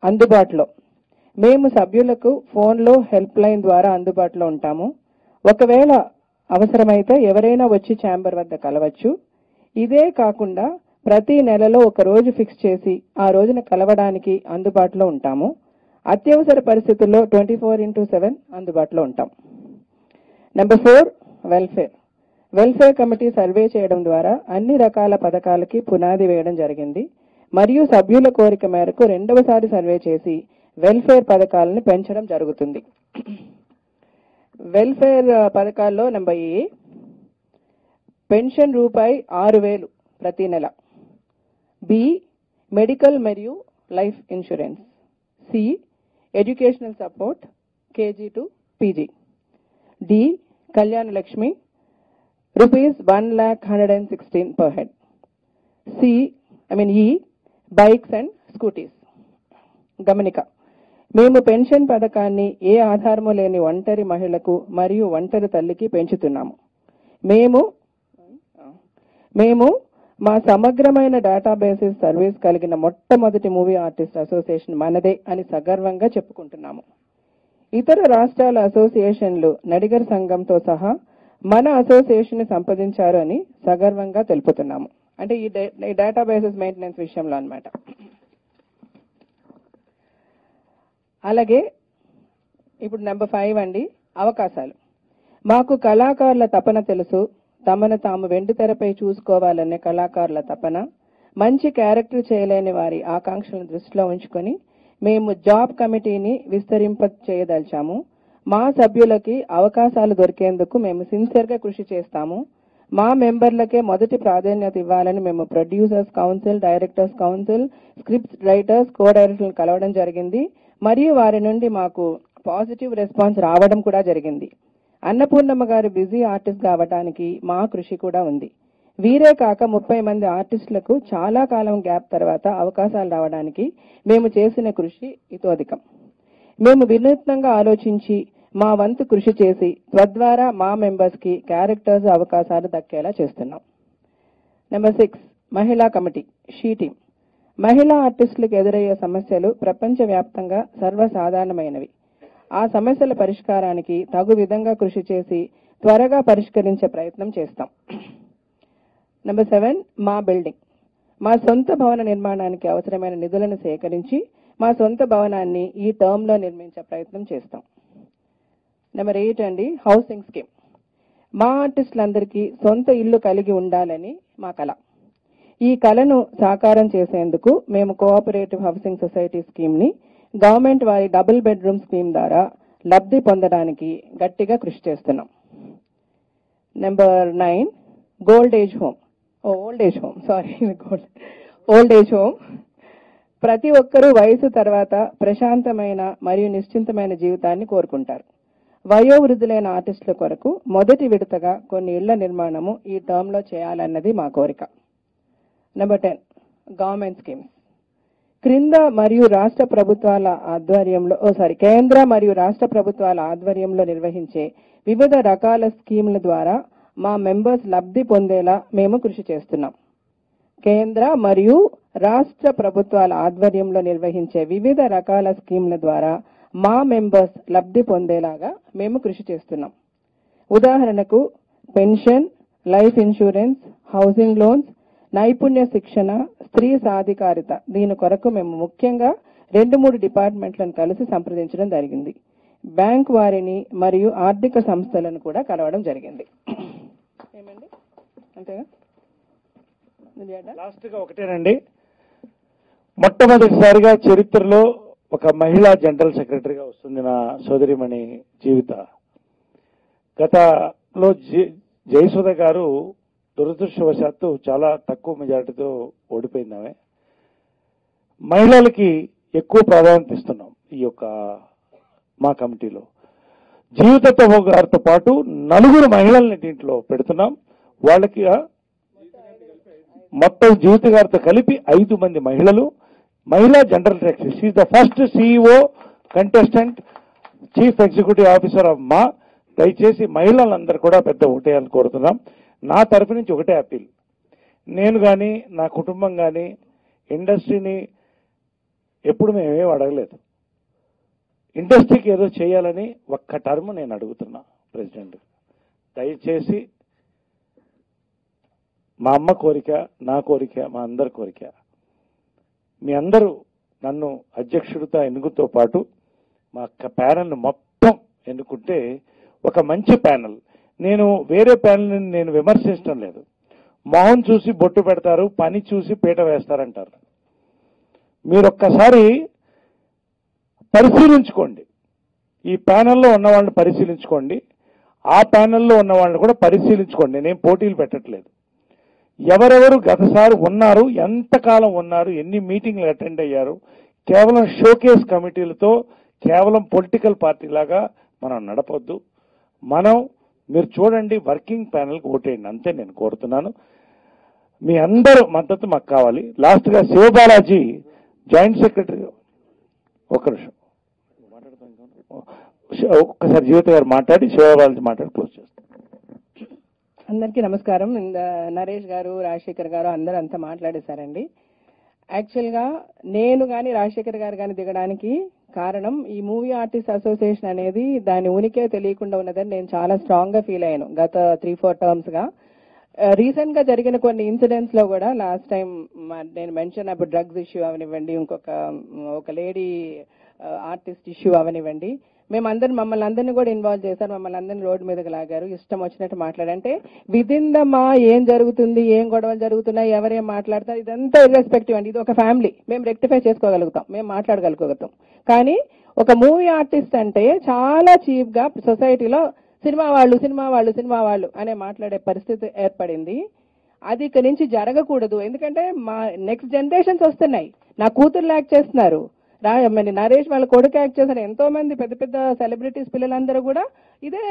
అందుబాటులో. మేము సభ్యులకు ఫోన్లో హెల్ప్ లైన్ ద్వారా అందుబాటులో ఉంటాము. ఒకవేళ అవసరమైతే ఎవరైనా వచ్చి ఛాంబర్ వద్ద కలవచ్చు. ఇదే కాకుండా ప్రతి నెలలో ఒక రోజు ఫిక్స్ చేసి ఆ రోజున కలవడానికి అందుబాటులో ఉంటాము. అత్యవసర పరిస్థితుల్లో 24/7 అందుబాటులో ఉంటాం. నెంబర్ 4, వెల్ఫేర్ కమిటీ సర్వే చేయడం ద్వారా అన్ని రకాల పథకాలకి పునాది వేయడం జరిగింది మరియు సభ్యుల కోరిక మేరకు 2వసారి సర్వే చేసి వెల్ఫేర్ పథకాలను పెంచడం జరుగుతుంది. వెల్ఫేర్ పథకాల్లో నెంబర్ ఏ, పెన్షన్ ₹6,000 ప్రతి నెల. బి, మెడికల్ మరియు life insurance. C, educational support KG to PG. D, Kalyana Lakshmi ₹1,116 per head. E, bikes and scooties. గమనిక, మేము పెన్షన్ పథకాన్ని ఏ ఆధారము లేని ఒంటరి మహిళకు మరియు ఒంటరి తల్లికి పెంచుతున్నాము. మేము మా సమగ్రమైన డేటాబేసెస్ సర్వీస్ కలిగిన మొట్టమొదటి మూవీ ఆర్టిస్ట్ అసోసియేషన్ మనదే అని సగర్వంగా చెప్పుకుంటున్నాము. ఇతర రాష్ట్రాల అసోసియేషన్లు నడిగర్ సంఘంతో సహా మన అసోసియేషన్ ని సంప్రదించారు అని సగర్వంగా తెలుపుతున్నాము. అంటే ఈ డేటాబేసెస్ మెయింటెనెన్స్ విషయంలో అన్నమాట. అలాగే ఇప్పుడు నెంబర్ 5 అండి, అవకాశాలు. మాకు కళాకారుల తపన తెలుసు. తమను తాము వెండి తెరపై చూసుకోవాలనే కళాకారుల తపన, మంచి క్యారెక్టర్ చేయలేని వారి ఆకాంక్షలను దృష్టిలో ఉంచుకొని మేము జాబ్ కమిటీని విస్తరింప చేయదలిచాము. మా సభ్యులకి అవకాశాలు దొరికేందుకు మేము సిన్సియర్గా కృషి చేస్తాము. మా మెంబర్లకే మొదటి ప్రాధాన్యత ఇవ్వాలని మేము producers council, directors council, script writers, co డైరెక్టర్లను కలవడం జరిగింది మరియు వారి నుండి మాకు పాజిటివ్ రెస్పాన్స్ రావడం కూడా జరిగింది. అన్నపూర్ణమ్మ గారు బిజీ ఆర్టిస్ట్ కావడానికి మా కృషి కూడా ఉంది. వీరే కాక 30 మంది ఆర్టిస్టులకు చాలా కాలం గ్యాప్ తర్వాత అవకాశాలు రావడానికి మేము చేసిన కృషి ఇతోధికం. మేము వినూత్నంగా ఆలోచించి మా వంతు కృషి చేసి తద్వారా మా మెంబర్స్ కి క్యారెక్టర్స్ అవకాశాలు దక్కేలా చేస్తున్నాం. నెంబర్ 6 మహిళా కమిటీ షీ టీమ్. మహిళా ఆర్టిస్టులకు ఎదురయ్యే సమస్యలు ప్రపంచవ్యాప్తంగా సర్వసాధారణమైనవి. ఆ సమస్యల పరిష్కారానికి తగు విధంగా కృషి చేసి త్వరగా పరిష్కరించే ప్రయత్నం చేస్తాం. నెంబర్ 7 మా బిల్డింగ్. మా సొంత భవన నిర్మాణానికి అవసరమైన నిధులను సేకరించి మా సొంత భవనాన్ని ఈ టర్మ్ లో నిర్మించే ప్రయత్నం చేస్తాం. నెంబర్ 8 అండి హౌసింగ్ స్కీమ్. మా ఆర్టిస్టులందరికీ సొంత ఇల్లు కలిగి ఉండాలని మా కల. ఈ కలను సాకారం చేసేందుకు మేము కోఆపరేటివ్ హౌసింగ్ సొసైటీ స్కీమ్ ని గవర్నమెంట్ వారి డబుల్ బెడ్రూమ్ స్కీమ్ ద్వారా లబ్ధి పొందడానికి గట్టిగా కృషి చేస్తున్నాం. Number 9 old age home. ప్రతి ఒక్కరూ వయసు తర్వాత ప్రశాంతమైన మరియు నిశ్చింతమైన జీవితాన్ని కోరుకుంటారు. వయోవృద్ధులైన ఆర్టిస్టుల కొరకు మొదటి విడతగా కొన్ని ఇళ్ల నిర్మాణము ఈ టర్మ్ లో చేయాలన్నది మా కోరిక. Number 10 government schemes. కేంద్ర మరియు రాష్ట్ర ప్రభుత్వాల ఆధ్వర్యంలో నిర్వహించే వివిధ రకాల స్కీముల ద్వారా మా మెంబర్స్ లబ్ధి పొందేలా మేము కృషి చేస్తున్నాం. కేంద్ర మరియు రాష్ట్ర ప్రభుత్వాల ఆధ్వర్యంలో నిర్వహించే వివిధ రకాల స్కీముల ద్వారా మా మెంబర్స్ లబ్ధి పొందేలాగా మేము కృషి చేస్తున్నాం. ఉదాహరణకు pension, life insurance, housing loans, నైపుణ్య శిక్షణ, స్త్రీ సాధికారిత. దీని కొరకు మేము ముఖ్యంగా 2-3 డిపార్ట్మెంట్లను కలిసి సంప్రదించడం జరిగింది. బ్యాంక్ వారిని మరియు ఆర్థిక సంస్థలను కూడా కలవడం జరిగింది. ఏమండి అంతేగా? లాస్ట్ గా ఒకటేనండి, మొట్టమొదటిసారిగా చరిత్రలో ఒక మహిళా జనరల్ సెక్రటరీగా వస్తుంది నా సోదరిమణి జీవిత. గతంలో జయసుధ గారు దురదృష్టవశాత్తు చాలా తక్కువ మెజార్టీతో ఓడిపోయింది. ఆమె మహిళలకి ఎక్కువ ప్రాధాన్యత ఇస్తున్నాం ఈ యొక్క మా కమిటీలో. జీవితతో గారితో పాటు 4 మహిళల్ని దీంట్లో పెడుతున్నాం. వాళ్ళకి మొత్తం జీవిత గారితో కలిపి 5 మంది మహిళలు. మహిళా general secretary, she is the first CEO contestant chief executive officer of మా. దయచేసి మహిళలందరూ కూడా పెద్ద ఓటేయాలని కోరుతున్నాం. నా తరఫు నుంచి ఒకటే అప్పీల్, నేను కానీ నా కుటుంబం కానీ ఇండస్ట్రీని ఎప్పుడు మేమేం అడగలేదు. ఇండస్ట్రీకి ఏదో చేయాలని ఒక్క టర్మ్ నేను అడుగుతున్నా ప్రెసిడెంట్. దయచేసి మా అమ్మ కోరిక, నా కోరిక, మా అందరి కోరిక, మీ అందరూ నన్ను అధ్యక్షుడితో ఎన్నుకుతో పాటు మా ప్యానెల్ మొత్తం ఎన్నుకుంటే ఒక మంచి ప్యానెల్. నేను వేరే ప్యానెల్ని నేను విమర్శించడం లేదు. మొహం చూసి బొట్టు పెడతారు, పని చూసి పీట వేస్తారంటారు. మీరు ఒక్కసారి పరిశీలించుకోండి, ఈ ప్యానెల్లో ఉన్న వాళ్ళని పరిశీలించుకోండి, ఆ ప్యానెల్లో ఉన్న వాళ్ళని కూడా పరిశీలించుకోండి. నేను పోటీలు పెట్టట్లేదు. ఎవరెవరు గతసారి ఉన్నారు, ఎంతకాలం ఉన్నారు, ఎన్ని మీటింగ్లు అటెండ్ అయ్యారు, కేవలం షోకేస్ కమిటీలతో కేవలం పొలిటికల్ పార్టీ లాగా మనం నడపొద్దు. మీరు చూడండి, వర్కింగ్ ప్యానెల్కి ఓటేయండి, అంతే నేను కోరుతున్నాను. మీ అందరూ మద్దతు మాకు కావాలి. లాస్ట్ గా శివబాలాజీ జాయింట్ సెక్రటరీ, ఒక్క నిమిషం ఒక్కసారి జీవిత గారు మాట్లాడి శివబాలాజీ మాట్లాడి క్లోజ్ చేస్తాం. అందరికీ నమస్కారం. నరేష్ గారు, రాజశేఖర్ గారు అందరూ అంతా మాట్లాడేశారండి. యాక్చువల్ గా నేను కానీ రాజశేఖర్ గారు కానీ దిగడానికి కారణం ఈ మూవీ ఆర్టిస్ట్ అసోసియేషన్ అనేది దాని ఉనికే తెలియకుండా ఉన్నదని నేను చాలా స్ట్రాంగ్ గా ఫీల్ అయ్యాను గత 3-4 టర్మ్స్ గా. రీసెంట్ గా జరిగిన కొన్ని ఇన్సిడెంట్స్ లో కూడా లాస్ట్ టైం నేను మెన్షన్ అప్పుడు డ్రగ్స్ ఇష్యూ అవనివ్వండి, ఒక లేడీ ఆర్టిస్ట్ ఇష్యూ అవనివ్వండి, మమ్మల్ని అందరినీ కూడా ఇన్వాల్వ్ చేశారు. మమ్మల్ని అందరినీ రోడ్డు మీదకి లాగారు, ఇష్టం వచ్చినట్టు మాట్లాడంటే విదిన్ ద మా ఏం జరుగుతుంది, ఏం గొడవలు జరుగుతున్నాయి, ఎవరేం మాట్లాడతారు, ఇదంతా ఇర్రెస్పెక్టివ్ అండి. ఇది ఒక ఫ్యామిలీ, మేము రెక్టిఫై చేసుకోగలుగుతాం, మేము మాట్లాడగలుగుతాం. కానీ ఒక మూవీ ఆర్టిస్ట్ అంటే చాలా చీప్ గా సొసైటీలో సినిమా వాళ్ళు అనే మాట్లాడే పరిస్థితి ఏర్పడింది. అది ఇక్కడి నుంచి జరగకూడదు. ఎందుకంటే మా నెక్స్ట్ జనరేషన్స్ వస్తున్నాయి. నా కూతురు యాక్ట్ చేస్తున్నారు, నరేష్ వాళ్ళ కొడుకు యాక్ట్ చేశారు, ఎంతో మంది పెద్ద పెద్ద సెలబ్రిటీస్ పిల్లలందరూ కూడా ఇదే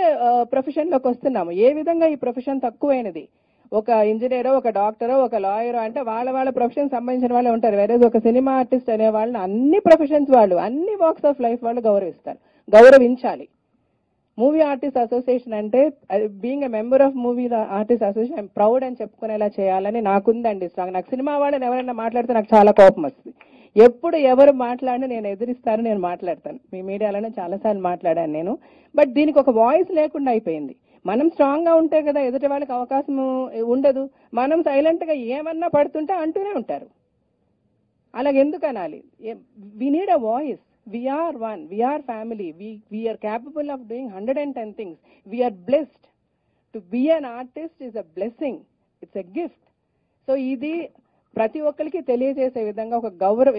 ప్రొఫెషన్ లోకి వస్తున్నాము. ఏ విధంగా ఈ ప్రొఫెషన్ తక్కువైనది? ఒక ఇంజనీరో, ఒక డాక్టరో, ఒక లాయరో అంటే వాళ్ళ ప్రొఫెషన్ సంబంధించిన వాళ్ళే ఉంటారు. వేరే ఒక సినిమా ఆర్టిస్ట్ అనే వాళ్ళని అన్ని ప్రొఫెషన్స్ వాళ్ళు, అన్ని వాక్స్ ఆఫ్ లైఫ్ వాళ్ళు గౌరవించాలి. మూవీ ఆర్టిస్ట్ అసోసియేషన్ అంటే being a member of movie artist association I'm proud అని చెప్పుకునేలా చేయాలని నాకుందండి స్ట్రాంగ్. నాకు సినిమా వాళ్ళని ఎవరైనా మాట్లాడితే నాకు చాలా కోపం వస్తుంది. ఎప్పుడు ఎవరు మాట్లాడినా నేను ఎదిరిస్తాను, నేను మాట్లాడతాను. మీ మీడియాలోనే చాలాసార్లు మాట్లాడాను నేను. బట్ దీనికి ఒక వాయిస్ లేకుండా అయిపోయింది. మనం స్ట్రాంగ్ గా ఉంటే కదా ఎదుటి వాళ్ళకి అవకాశం ఉండదు. మనం సైలెంట్ గా ఏమన్నా పడుతుంటే అంటూనే ఉంటారు. అలాగెందుకు అనాలి? We need a voice. We are one. We are family. We are capable of doing 110 things. We are blessed. To be an artist is a blessing. It's a gift. So ఇది ప్రతి ఒక్కరికి తెలియజేసే విధంగా ఒక గౌరవం.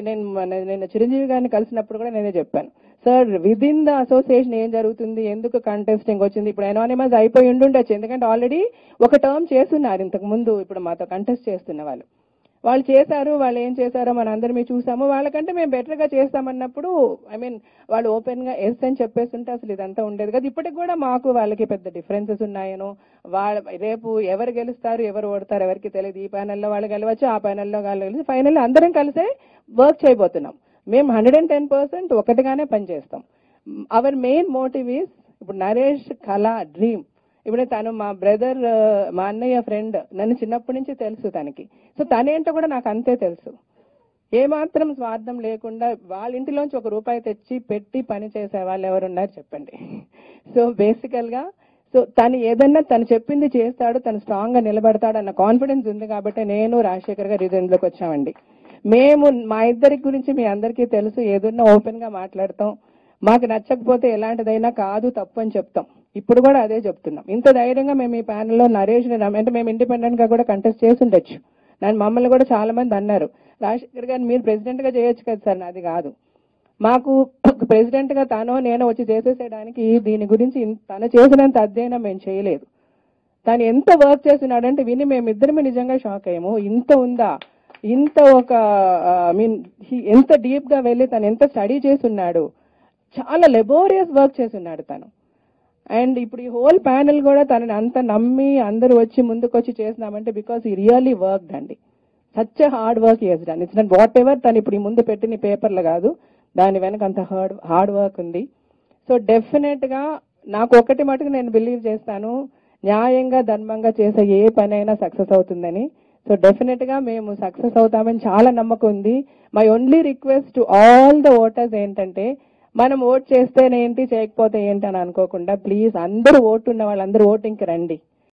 నేను చిరంజీవి గారిని కలిసినప్పుడు కూడా నేనే చెప్పాను, sir with in the association ఏం జరుగుతుంది, ఎందుకు కంటెస్టింగ్ వచ్చింది. ఇప్పుడు ఎనానిమస్ అయిపోయి ఉండుండొచ్చు, ఎందుకంటే ఆల్రెడీ ఒక టర్మ్ చేస్తున్నారు ఇంతకు ముందు. ఇప్పుడు మాతో కంటెస్ట్ చేస్తున్న వాళ్ళు చేశారు. వాళ్ళు ఏం చేశారో మన అందరం చూసాము. వాళ్ళకంటే మేము బెటర్ గా చేస్తామన్నప్పుడు వాళ్ళు ఓపెన్ గా ఎస్ అని చెప్పేస్తుంటే అసలు ఇదంతా ఉండేది కదా. ఇప్పటికి కూడా మాకు వాళ్ళకి పెద్ద డిఫరెన్సెస్ ఉన్నాయనో, రేపు ఎవరు గెలుస్తారు ఎవరు ఓడతారు ఎవరికి తెలియదు. ఈ ప్యానెల్లో వాళ్ళు గెలవచ్చు, ఆ ప్యానెల్లో వాళ్ళు గెలిచి ఫైనల్ అందరం కలిసే వర్క్ చేయబోతున్నాం. మేము 110% ఒకటిగానే పనిచేస్తాం. అవర్ మెయిన్ మోటివ్ ఈస్ ఇప్పుడు నరేష్ కళ డ్రీమ్. ఇప్పుడు తను మా బ్రదర్, మా అన్నయ్య ఫ్రెండ్, నన్ను చిన్నప్పటి నుంచి తెలుసు తనకి. సో తనేంటో కూడా నాకు అంతే తెలుసు. ఏమాత్రం స్వార్థం లేకుండా వాళ్ళ ఇంటిలోంచి ₹1 తెచ్చి పెట్టి పని చేసే వాళ్ళు ఎవరున్నారు చెప్పండి. సో బేసికల్ గా తను ఏదన్నా తను చెప్పింది చేస్తాడు, తను స్ట్రాంగ్ గా నిలబడతాడు అన్న కాన్ఫిడెన్స్ ఉంది కాబట్టి నేను రాజశేఖర్ గారు ఇందులోకి వచ్చామండి. మేము మా ఇద్దరి గురించి మీ అందరికీ తెలుసు. ఏదన్నా ఓపెన్ గా మాట్లాడతాం. మాకు నచ్చకపోతే ఎలాంటిదైనా కాదు తప్పు అని చెప్తాం. ఇప్పుడు కూడా అదే చెప్తున్నాం. ఇంత ధైర్యంగా మేము ఈ ప్యానెల్లో నరేష్ అంటే మేము ఇండిపెండెంట్ గా కూడా కంటెస్ట్ చేసి ఉండొచ్చు. మమ్మల్ని కూడా చాలా మంది అన్నారు, రాజశేఖర్ గారు మీరు ప్రెసిడెంట్ గా చేయొచ్చు కదా సార్. నాది కాదు. మాకు ప్రెసిడెంట్ గా తనో నేను వచ్చి చేసేసేయడానికి దీని గురించి తను చేసినంత అధ్యయనం మేము చేయలేదు. తను ఎంత వర్క్ చేస్తున్నాడంటే విని మేమిద్దరమే నిజంగా షాక్ అయ్యాము. ఇంత ఉందా, ఇంత ఒక ఎంత డీప్ గా వెళ్ళి తను ఎంత స్టడీ చేస్తున్నాడు. చాలా లెబోరియస్ వర్క్ చేస్తున్నాడు తను. అండ్ ఇప్పుడు ఈ హోల్ ప్యానెల్ కూడా తనని అంత నమ్మి అందరూ వచ్చి ముందుకొచ్చి చేసినామంటే బికాస్ ఈ రియల్లీ వర్క్ అండి. సచ్ హార్డ్ వర్క్ చేసాడు. ఇట్స్ నాట్ వాట్ ఎవర్ తను ఇప్పుడు ఈ ముందు పెట్టిన పేపర్లు కాదు, దాని వెనక అంత హార్డ్ వర్క్ ఉంది. సో డెఫినెట్ గా నాకు ఒకటి మటుకు నేను బిలీవ్ చేస్తాను, న్యాయంగా ధర్మంగా చేసే ఏ పని అయినా సక్సెస్ అవుతుందని. సో డెఫినెట్ గా మేము సక్సెస్ అవుతామని చాలా నమ్మకం ఉంది. My only request to all the voters ఏంటంటే, మనం ఓట్ చేస్తేనేంటి చేయకపోతే ఏంటి అని అనుకోకుండా ప్లీజ్ అందరూ ఓటు ఉన్న వాళ్ళందరూ ఓటింగ్కి రండి.